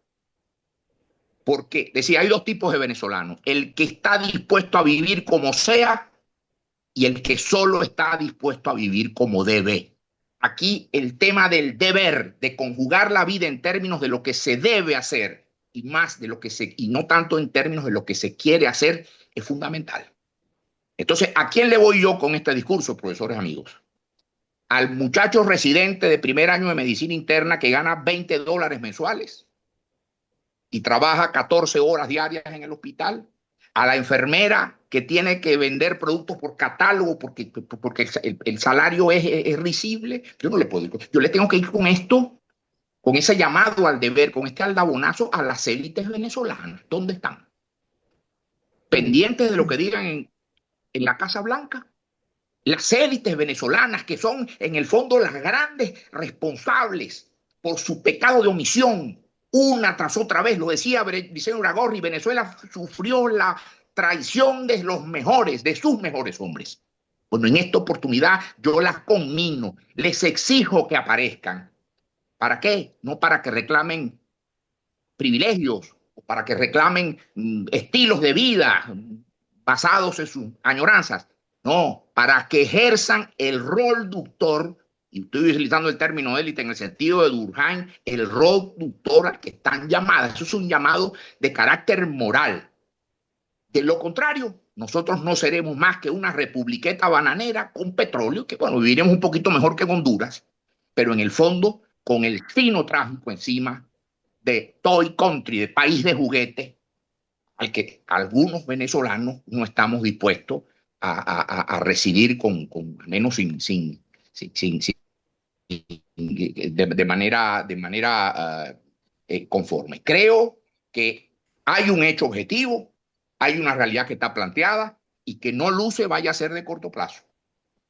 Porque decía, hay dos tipos de venezolanos. El que está dispuesto a vivir como sea y el que solo está dispuesto a vivir como debe. Aquí el tema del deber, de conjugar la vida en términos de lo que se debe hacer y más de lo que y no tanto en términos de lo que se quiere hacer, es fundamental. Entonces, ¿a quién le voy yo con este discurso, profesores amigos? Al muchacho residente de primer año de medicina interna que gana $20 mensuales y trabaja 14 horas diarias en el hospital, a la enfermera que tiene que vender productos por catálogo porque el salario es risible. Yo no le puedo ir. Yo le tengo que ir con esto, con ese llamado al deber, con este aldabonazo a las élites venezolanas. ¿Dónde están? Pendientes de lo que digan en la Casa Blanca. Las élites venezolanas, que son en el fondo las grandes responsables por su pecado de omisión, una tras otra vez, lo decía Vicente Uragorri, Venezuela sufrió la traición de los mejores, de sus mejores hombres. Bueno, en esta oportunidad yo las conmino, les exijo que aparezcan. ¿Para qué? No para que reclamen privilegios, o para que reclamen estilos de vida basados en sus añoranzas. No, para que ejerzan el rol ductor, y estoy utilizando el término élite en el sentido de Durkheim, el rol ductor al que están llamadas. Eso es un llamado de carácter moral. De lo contrario, nosotros no seremos más que una republiqueta bananera con petróleo, que bueno, viviremos un poquito mejor que en Honduras, pero en el fondo con el fino trágico encima de toy country, de país de juguete, al que algunos venezolanos no estamos dispuestos a recibir al menos de manera conforme. Creo que hay un hecho objetivo, hay una realidad que está planteada y que no luce vaya a ser de corto plazo.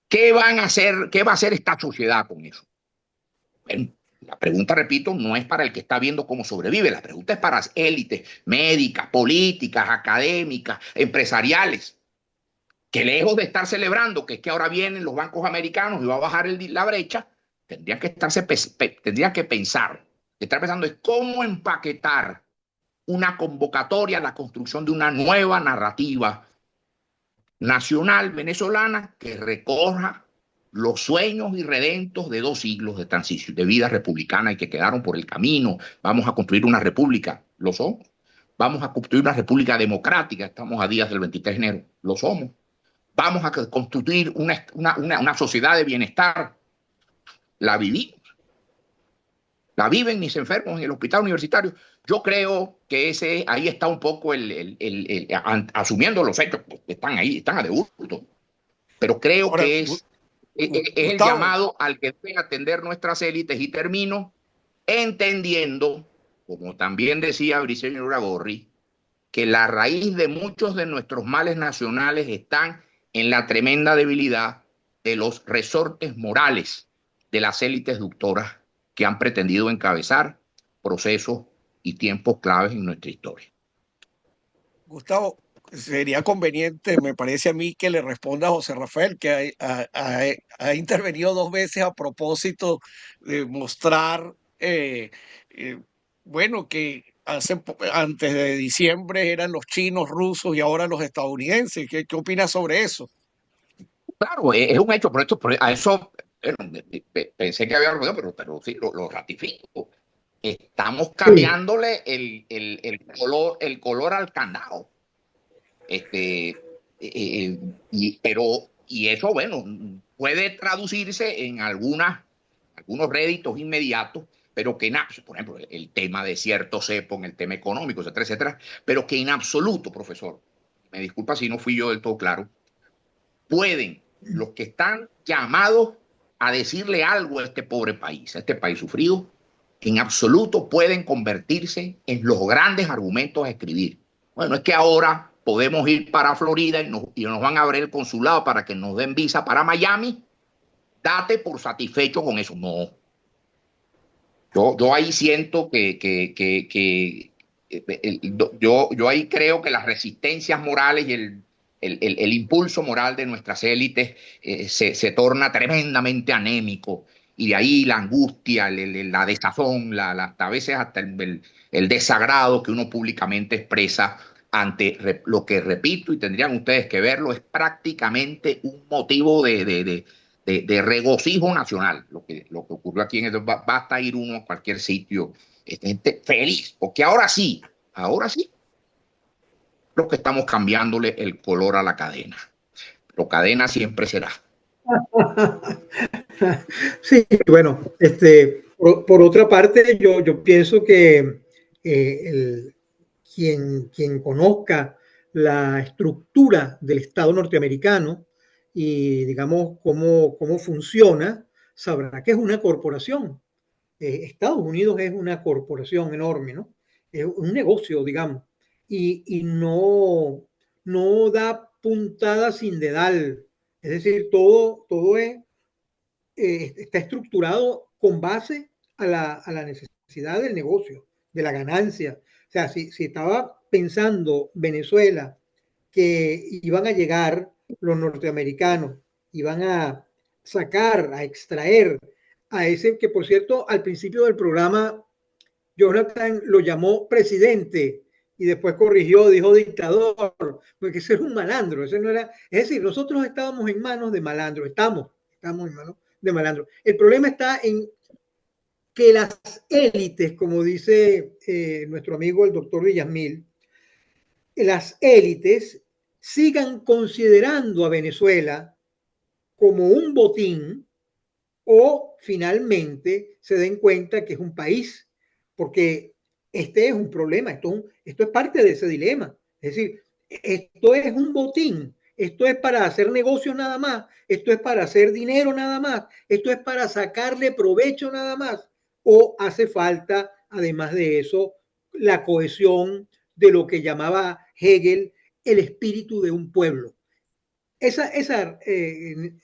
¿Qué van a hacer? ¿Qué va a hacer esta sociedad con eso? Bueno, la pregunta, repito, no es para el que está viendo cómo sobrevive, la pregunta es para las élites médicas, políticas, académicas, empresariales, que lejos de estar celebrando que es que ahora vienen los bancos americanos y va a bajar la brecha, tendrían que pensar, estar pensando es cómo empaquetar una convocatoria a la construcción de una nueva narrativa nacional venezolana que recorra los sueños irredentos de 2 siglos de transición, de vida republicana y que quedaron por el camino. Vamos a construir una república, lo somos. Vamos a construir una república democrática, estamos a días del 23 de enero, lo somos. Vamos a construir una sociedad de bienestar, la vivimos. La viven mis enfermos en el hospital universitario. Yo creo que ahí está un poco asumiendo los hechos que están ahí, están a de gusto. Pero creo Ahora, que es el llamado al que deben atender nuestras élites, y termino entendiendo, como también decía Briceño Uragorri, que la raíz de muchos de nuestros males nacionales están en la tremenda debilidad de los resortes morales de las élites ductoras que han pretendido encabezar procesos y tiempos claves en nuestra historia. Gustavo, sería conveniente, me parece a mí, que le responda a José Rafael, que ha intervenido 2 veces a propósito de mostrar, bueno, que antes de diciembre eran los chinos, rusos y ahora los estadounidenses. ¿Qué opinas sobre eso? Claro, es un hecho, a eso pensé que había olvidado, pero sí, lo ratifico. Estamos cambiándole el color al candado. Y eso, bueno, puede traducirse en algunos réditos inmediatos, pero que por ejemplo, el tema de cierto cepo, en el tema económico, etcétera, etcétera, pero que en absoluto, profesor, me disculpa si no fui yo del todo claro, pueden los que están llamados a decirle algo a este pobre país, a este país sufrido, en absoluto pueden convertirse en los grandes argumentos a escribir. Bueno, es que ahora podemos ir para Florida y nos van a abrir el consulado para que nos den visa para Miami. Date por satisfecho con eso. No. Yo ahí siento yo ahí creo que las resistencias morales y el impulso moral de nuestras élites se torna tremendamente anémico, y de ahí la angustia, la desazón, a veces hasta el desagrado que uno públicamente expresa ante lo que, repito, y tendrían ustedes que verlo, es prácticamente un motivo de regocijo nacional. Lo que ocurrió aquí basta ir uno a cualquier sitio, gente feliz, porque ahora sí, lo que estamos cambiándole el color a la cadena. La cadena siempre será. Sí, bueno, por otra parte, yo pienso que quien conozca la estructura del Estado norteamericano y digamos cómo funciona, sabrá que es una corporación. Estados Unidos es una corporación enorme, ¿no? Es un negocio, digamos, y no da puntada sin dedal. Es decir, todo está estructurado con base a la necesidad del negocio, de la ganancia. O sea, si estaba pensando Venezuela que iban a llegar los norteamericanos, iban a sacar, a extraer a ese que, por cierto, al principio del programa, Jonathan lo llamó presidente y después corrigió, dijo dictador, porque ese era un malandro, ese no era, es decir, nosotros estábamos en manos de malandro, estamos en manos de malandro. El problema está en que las élites, como dice nuestro amigo el doctor Villasmil, las élites sigan considerando a Venezuela como un botín o finalmente se den cuenta que es un país, porque este es un problema, esto es parte de ese dilema. Es decir, esto es un botín, esto es para hacer negocios nada más, esto es para hacer dinero nada más, esto es para sacarle provecho nada más, o hace falta, además de eso, la cohesión de lo que llamaba Hegel el espíritu de un pueblo. Esa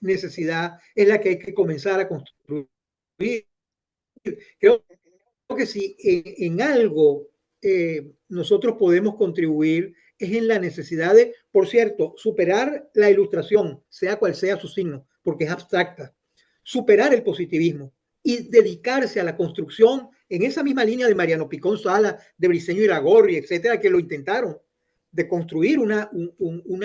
necesidad es la que hay que comenzar a construir. Creo que si en algo nosotros podemos contribuir es en la necesidad de, por cierto, superar la ilustración, sea cual sea su signo, porque es abstracta, superar el positivismo y dedicarse a la construcción en esa misma línea de Mariano Picón Sala, de Briceño Iragorri, etcétera, que lo intentaron, de construir una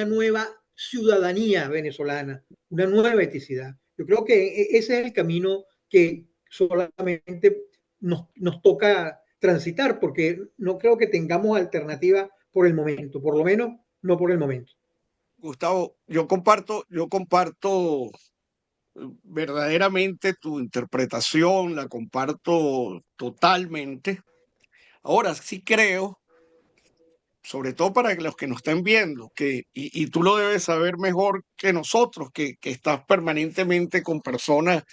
nueva ciudadanía venezolana, una nueva eticidad. Yo creo que ese es el camino que solamente nos toca transitar, porque no creo que tengamos alternativa por el momento, por lo menos no por el momento. Gustavo, yo comparto verdaderamente tu interpretación, la comparto totalmente. Ahora sí creo, sobre todo para los que nos estén viendo, y tú lo debes saber mejor que nosotros, que estás permanentemente con personas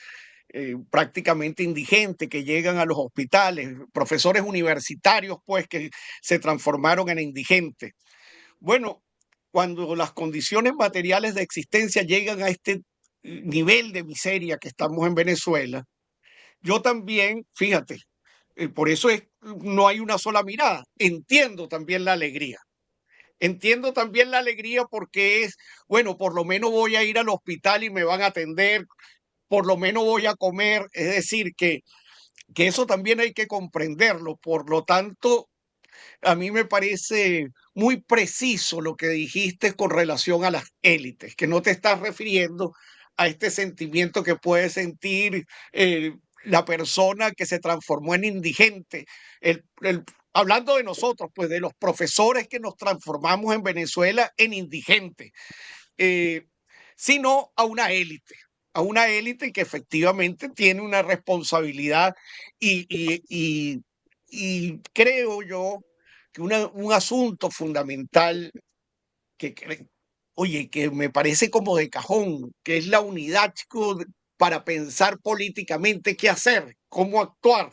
prácticamente indigentes que llegan a los hospitales, profesores universitarios, pues, que se transformaron en indigentes. Bueno, cuando las condiciones materiales de existencia llegan a este nivel de miseria que estamos en Venezuela, yo también, fíjate, por eso no hay una sola mirada. Entiendo también la alegría. Entiendo también la alegría porque es, bueno, por lo menos voy a ir al hospital y me van a atender, por lo menos voy a comer. Es decir, que eso también hay que comprenderlo. Por lo tanto, a mí me parece muy preciso lo que dijiste con relación a las élites, que no te estás refiriendo a este sentimiento que puede sentir la persona que se transformó en indigente. Hablando de nosotros, pues de los profesores que nos transformamos en Venezuela en indigentes, eh, sino a una élite que efectivamente tiene una responsabilidad y creo yo que un asunto fundamental que, oye, que me parece como de cajón, que es la unidad, chico, para pensar políticamente qué hacer, cómo actuar.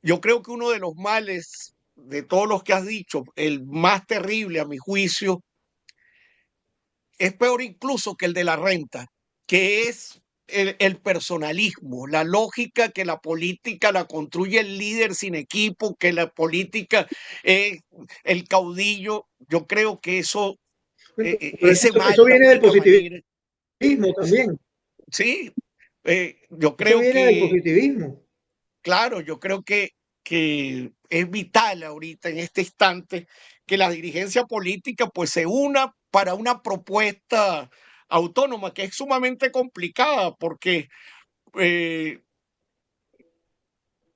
Yo creo que uno de los males de todos los que has dicho, el más terrible a mi juicio, es peor incluso que el de la renta, que es el personalismo, la lógica que la política la construye el líder sin equipo, que la política es el caudillo. Yo creo que Bueno, ese mal, eso la viene del única manera, positivismo también. sí, yo Eso creo viene del que, positivismo. claro, yo creo que es vital ahorita en este instante que la dirigencia política pues se una para una propuesta autónoma que es sumamente complicada eh,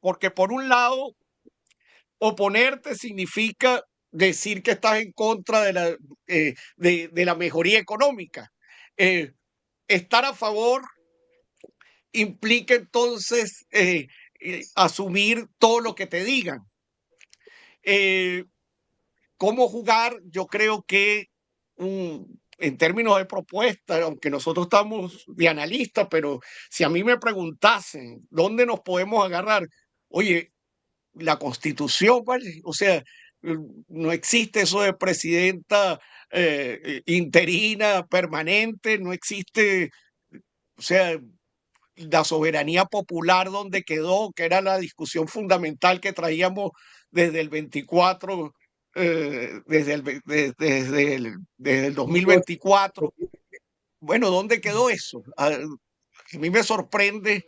porque por un lado oponerte significa decir que estás en contra de la mejoría económica. Eh, Estar a favor implica entonces asumir todo lo que te digan. Eh, cómo jugar, yo creo que en términos de propuesta, aunque nosotros estamos de analistas, pero si a mí me preguntasen dónde nos podemos agarrar, oye, la Constitución, ¿vale? O sea, no existe eso de presidenta interina permanente, no existe, o sea, la soberanía popular donde quedó, que era la discusión fundamental que traíamos desde el 24, desde el 2024. Bueno, ¿dónde quedó eso? A mí me sorprende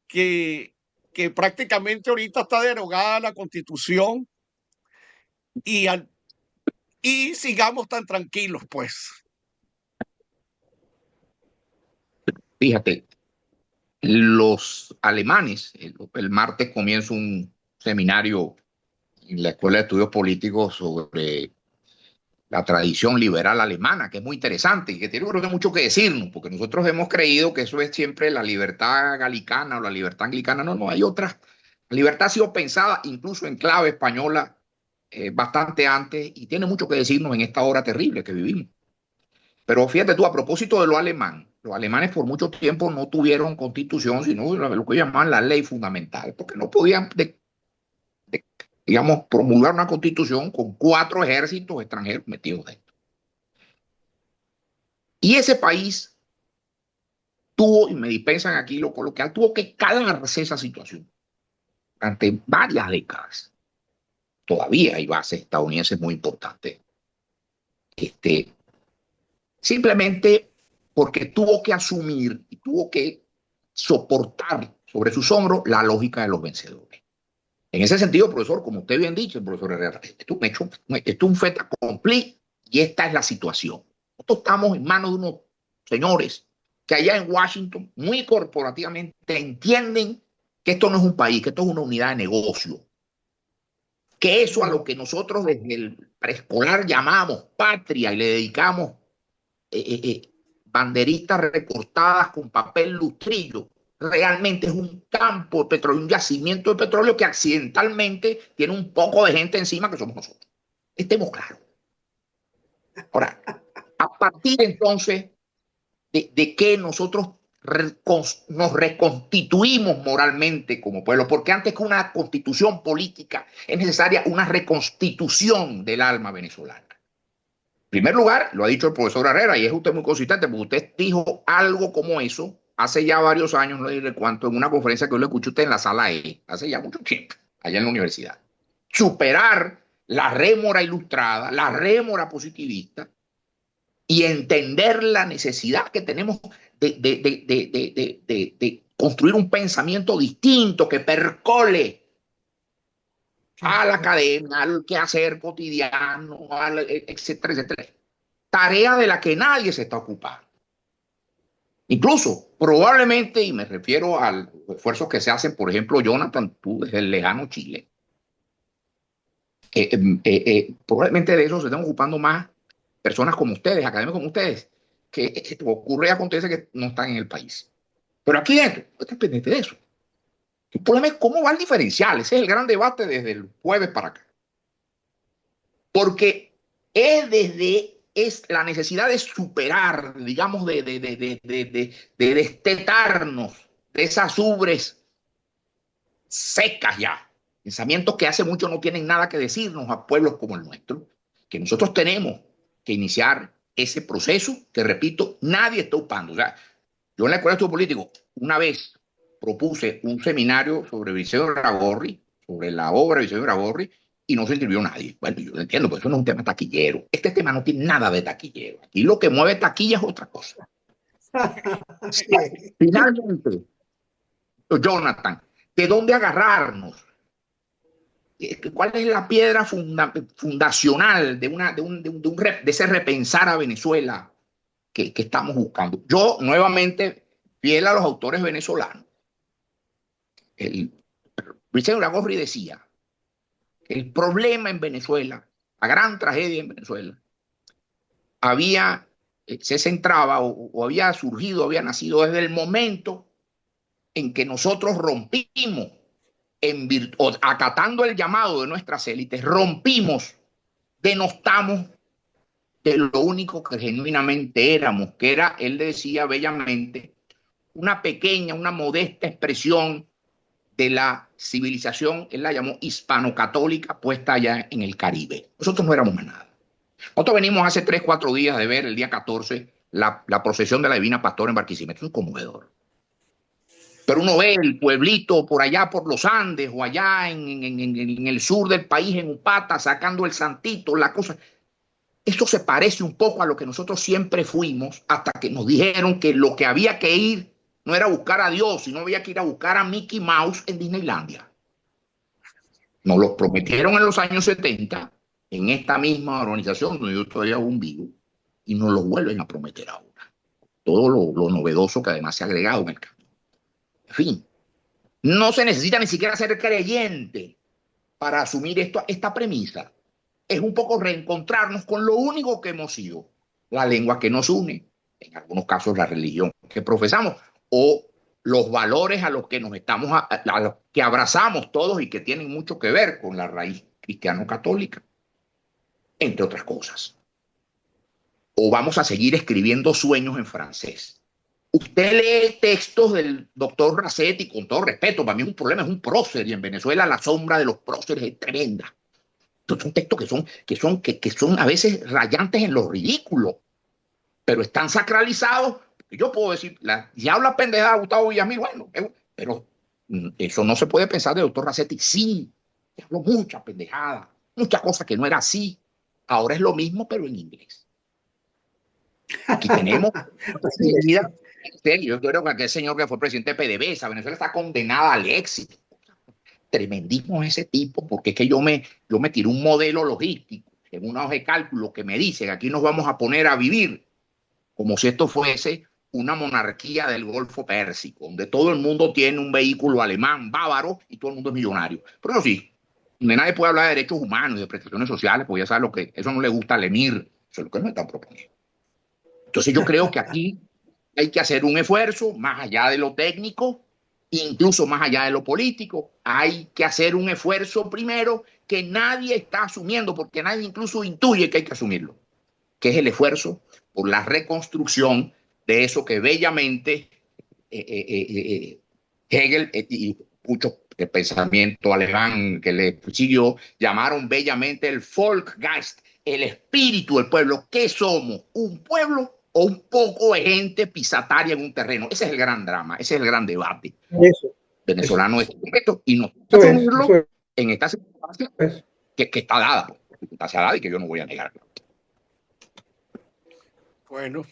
que, que prácticamente ahorita está derogada la Constitución y, y sigamos tan tranquilos, pues. Fíjate, los alemanes, el martes comienza un seminario en la Escuela de Estudios Políticos sobre la tradición liberal alemana, que es muy interesante y que tiene creo que mucho que decirnos, porque nosotros hemos creído que eso es siempre la libertad galicana o la libertad anglicana. No, no, hay otras. La libertad ha sido pensada incluso en clave española bastante antes y tiene mucho que decirnos en esta hora terrible que vivimos. Pero fíjate tú, a propósito de lo alemán, los alemanes por mucho tiempo no tuvieron constitución, sino lo que llamaban la ley fundamental, porque no podían, digamos, promulgar una constitución con 4 ejércitos extranjeros metidos dentro. Y ese país tuvo, y me dispensan aquí lo coloquial, tuvo que calarse esa situación durante varias décadas. Todavía hay bases estadounidenses muy importantes. Simplemente porque tuvo que asumir y tuvo que soportar sobre sus hombros la lógica de los vencedores. En ese sentido, profesor, como usted bien dicho, el profesor Herrera, esto es un fait accompli y esta es la situación. Nosotros estamos en manos de unos señores que allá en Washington, muy corporativamente, entienden que esto no es un país, que esto es una unidad de negocio, que eso a lo que nosotros desde el preescolar llamamos patria y le dedicamos banderistas recortadas con papel lustrillo, realmente es un campo de petróleo, un yacimiento de petróleo que accidentalmente tiene un poco de gente encima que somos nosotros. Estemos claros. Ahora, a partir entonces de que nosotros nos reconstituimos moralmente como pueblo, porque antes que una constitución política es necesaria una reconstitución del alma venezolana. En primer lugar, lo ha dicho el profesor Herrera y es usted muy consistente porque usted dijo algo como eso hace ya varios años, no diré cuánto, en una conferencia que yo le escuché usted en la sala E, hace ya mucho tiempo, allá en la universidad. Superar la rémora ilustrada, la rémora positivista y entender la necesidad que tenemos de construir un pensamiento distinto que percole a la academia, al quehacer cotidiano, etcétera, etcétera. Tarea de la que nadie se está ocupando. Incluso, probablemente, y me refiero a los esfuerzos que se hacen, por ejemplo, Jonathan, tú desde el lejano Chile, probablemente de eso se están ocupando más personas como ustedes, académicos como ustedes, que ocurre y acontece que no están en el país. Pero aquí dentro, están pendientes de eso. El problema es cómo va el diferencial. Ese es el gran debate desde el jueves para acá. Porque es la necesidad de superar, digamos, de destetarnos de esas ubres secas ya. Pensamientos que hace mucho no tienen nada que decirnos a pueblos como el nuestro, que nosotros tenemos que iniciar ese proceso que, repito, nadie está ocupando. O sea, yo en la Escuela de Estudios Políticos una vez propuse un seminario sobre Vicente Iragorri, sobre la obra de Vicente Iragorri, y no se inscribió nadie. Bueno, yo lo entiendo, pero eso no es un tema taquillero. Este tema no tiene nada de taquillero. Aquí lo que mueve taquilla es otra cosa. Finalmente, Jonathan, ¿de dónde agarrarnos? ¿Cuál es la piedra fundacional de ese repensar a Venezuela que estamos buscando? Yo, nuevamente, fiel a los autores venezolanos, Vicente Iragorri decía que el problema en Venezuela, la gran tragedia en Venezuela, se centraba o había surgido, había nacido desde el momento en que nosotros rompimos, acatando el llamado de nuestras élites, rompimos denostamos de lo único que genuinamente éramos, que era, él decía bellamente, una pequeña, una modesta expresión de la civilización, él la llamó hispano-católica, puesta allá en el Caribe. Nosotros no éramos más nada. Nosotros venimos hace 3, 4 días de ver el día 14 la procesión de la Divina Pastora en Barquisimeto. Es conmovedor. Pero uno ve el pueblito por allá por los Andes o allá en el sur del país, en Upata, sacando el santito, la cosa. Esto se parece un poco a lo que nosotros siempre fuimos hasta que nos dijeron que lo que había que ir no era buscar a Dios, sino había que ir a buscar a Mickey Mouse en Disneylandia. Nos lo prometieron en los años 70 en esta misma organización donde yo todavía aún vivo y nos lo vuelven a prometer ahora. Todo lo novedoso que además se ha agregado en el camino. En fin, no se necesita ni siquiera ser creyente para asumir esta premisa. Es un poco reencontrarnos con lo único que hemos sido, la lengua que nos une, en algunos casos la religión que profesamos, o los valores a los que nos estamos, a los que abrazamos todos y que tienen mucho que ver con la raíz cristiano-católica, entre otras cosas. O vamos a seguir escribiendo sueños en francés. Usted lee textos del doctor Racetti, con todo respeto, para mí es un problema, es un prócer, y en Venezuela la sombra de los próceres es tremenda. Son textos que son a veces rayantes en lo ridículo, pero están sacralizados. Yo puedo decir, si habla pendejada Gustavo Villamil, bueno, pero eso no se puede pensar del doctor Racetti. Sí, habló mucha pendejada, muchas cosas que no era así. Ahora es lo mismo, pero en inglés. Aquí tenemos yo creo que aquel señor que fue presidente de PDVSA, Venezuela está condenada al éxito. Tremendismo ese tipo, porque es que yo me tiré un modelo logístico en una hoja de cálculo que me dice que aquí nos vamos a poner a vivir como si esto fuese una monarquía del Golfo Pérsico, donde todo el mundo tiene un vehículo alemán, bávaro, y todo el mundo es millonario. Pero eso sí, donde nadie puede hablar de derechos humanos y de prestaciones sociales, porque ya sabes lo que eso no le gusta al emir, eso es lo que nos están proponiendo. Entonces yo creo que aquí hay que hacer un esfuerzo más allá de lo técnico, incluso más allá de lo político. Hay que hacer un esfuerzo primero que nadie está asumiendo, porque nadie incluso intuye que hay que asumirlo, que es el esfuerzo por la reconstrucción de eso que bellamente Hegel y muchos del pensamiento alemán que le siguió llamaron bellamente el Volksgeist, el espíritu del pueblo. ¿Qué somos? ¿Un pueblo o un poco de gente pisataria en un terreno? Ese es el gran drama, ese es el gran debate venezolano es esto, y no asumirlo en esta circunstancia que está dada, está dada y que yo no voy a negar. Bueno,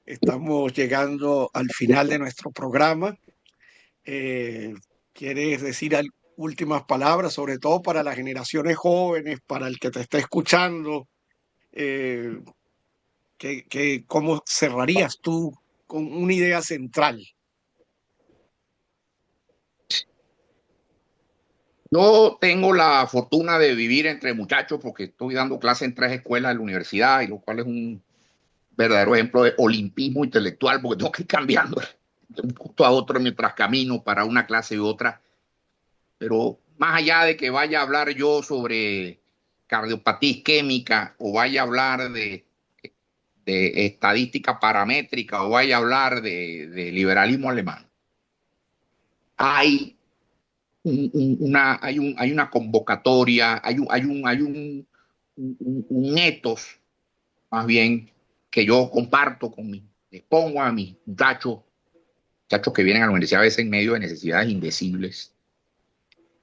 estamos llegando al final de nuestro programa. ¿Quieres decir últimas palabras, sobre todo para las generaciones jóvenes, para el que te está escuchando? ¿Cómo cerrarías tú con una idea central? Yo tengo la fortuna de vivir entre muchachos porque estoy dando clases en 3 escuelas de la universidad, y lo cual es un verdadero ejemplo de olimpismo intelectual, porque tengo que ir cambiando de un punto a otro mientras camino para una clase y otra. Pero más allá de que vaya a hablar yo sobre cardiopatía isquémica, o vaya a hablar de estadística paramétrica, o vaya a hablar de liberalismo alemán, hay una convocatoria, hay un ethos, más bien, que yo comparto les pongo a mis muchachos que vienen a la universidad a veces en medio de necesidades indecibles,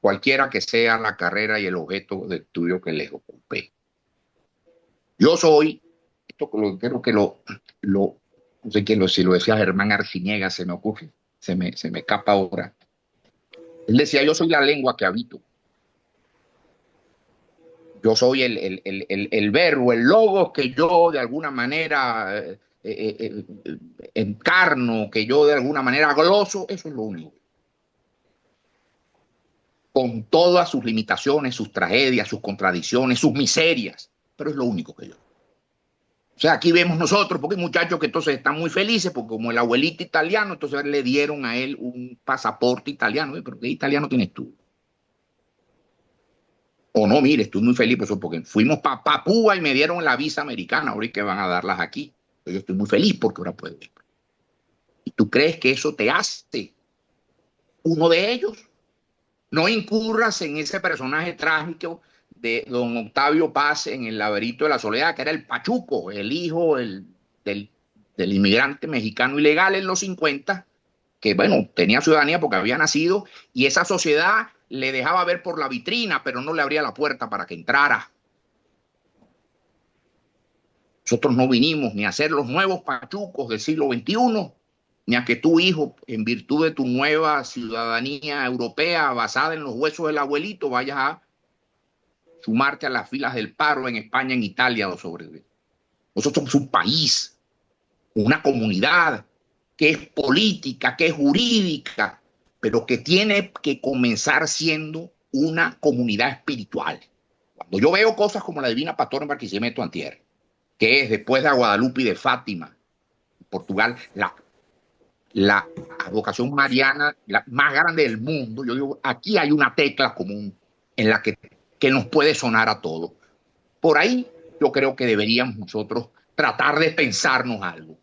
cualquiera que sea la carrera y el objeto de estudio que les ocupe. Yo soy, esto creo que no sé quién si lo decía Germán Arciniegas, se me ocurre, se me escapa ahora. Él decía, yo soy la lengua que habito. Yo soy el verbo, el logo que yo de alguna manera encarno, que yo de alguna manera gloso. Eso es lo único. Con todas sus limitaciones, sus tragedias, sus contradicciones, sus miserias. Pero es lo único que yo. O sea, aquí vemos nosotros, porque hay muchachos que entonces están muy felices, porque como el abuelito italiano, entonces le dieron a él un pasaporte italiano. ¿Pero qué italiano tienes tú? O no, mire, estoy muy feliz por eso, porque fuimos para Papúa y me dieron la visa americana, ahora es que van a darlas aquí. Yo estoy muy feliz porque ahora puedo ir. ¿Y tú crees que eso te hace uno de ellos? No incurras en ese personaje trágico de don Octavio Paz en El laberinto de la soledad, que era el Pachuco, el hijo del inmigrante mexicano ilegal en los 50, que bueno, tenía ciudadanía porque había nacido, y esa sociedad le dejaba ver por la vitrina, pero no le abría la puerta para que entrara. Nosotros no vinimos ni a ser los nuevos pachucos del siglo XXI, ni a que tu hijo, en virtud de tu nueva ciudadanía europea basada en los huesos del abuelito, vayas a sumarte a las filas del paro en España, en Italia o sobre. Nosotros somos un país, una comunidad que es política, que es jurídica, pero que tiene que comenzar siendo una comunidad espiritual. Cuando yo veo cosas como la Divina Pastora en Barquisimeto antier, que es después de Guadalupe y de Fátima, Portugal, la advocación mariana la más grande del mundo, yo digo, aquí hay una tecla común en la que nos puede sonar a todos. Por ahí yo creo que deberíamos nosotros tratar de pensarnos algo.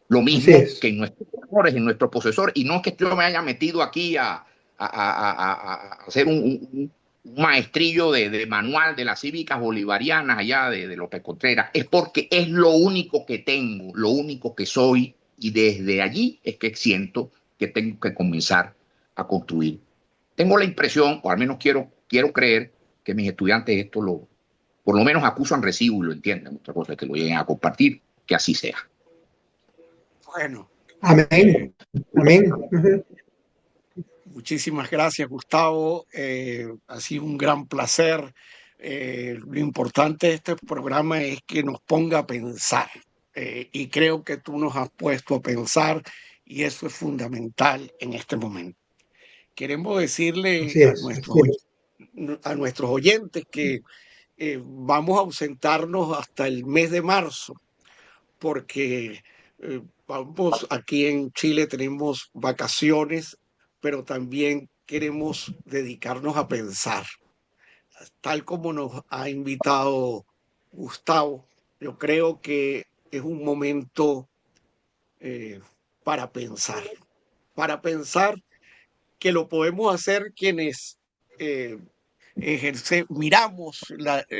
Lo mismo que en nuestros profesores, en nuestro posesor, y no es que yo me haya metido aquí a hacer un maestrillo de manual de las cívicas bolivarianas allá de López Contreras, es porque es lo único que tengo, lo único que soy, y desde allí es que siento que tengo que comenzar a construir. Tengo la impresión, o al menos quiero creer, que mis estudiantes esto por lo menos acusan recibo y lo entienden. Otra cosa es que lo lleguen a compartir, que así sea. Bueno. Amén. Amén. Muchísimas gracias, Gustavo. Ha sido un gran placer. Lo importante de este programa es que nos ponga a pensar. Y creo que tú nos has puesto a pensar y eso es fundamental en este momento. Queremos decirle a nuestros oyentes que vamos a ausentarnos hasta el mes de marzo porque vamos, aquí en Chile tenemos vacaciones, pero también queremos dedicarnos a pensar, tal como nos ha invitado Gustavo. Yo creo que es un momento eh, para pensar que lo podemos hacer quienes eh, miramos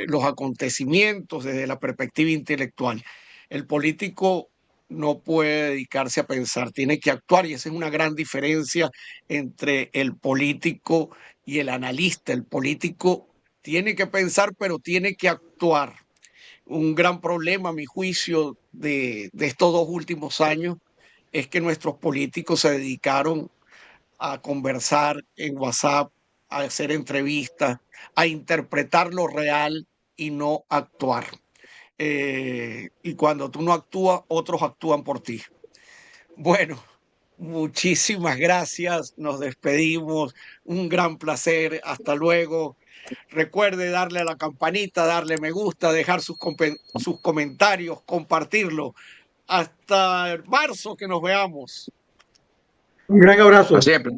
los acontecimientos desde la perspectiva intelectual. El político no puede dedicarse a pensar, tiene que actuar y esa es una gran diferencia entre el político y el analista. El político tiene que pensar, pero tiene que actuar. Un gran problema, a mi juicio, de estos 2 últimos años es que nuestros políticos se dedicaron a conversar en WhatsApp, a hacer entrevistas, a interpretar lo real y no actuar. Y cuando tú no actúas, otros actúan por ti. Bueno, muchísimas gracias. Nos despedimos. Un gran placer. Hasta luego. Recuerde darle a la campanita, darle me gusta, dejar sus comentarios, compartirlo. Hasta marzo que nos veamos. Un gran abrazo. Siempre.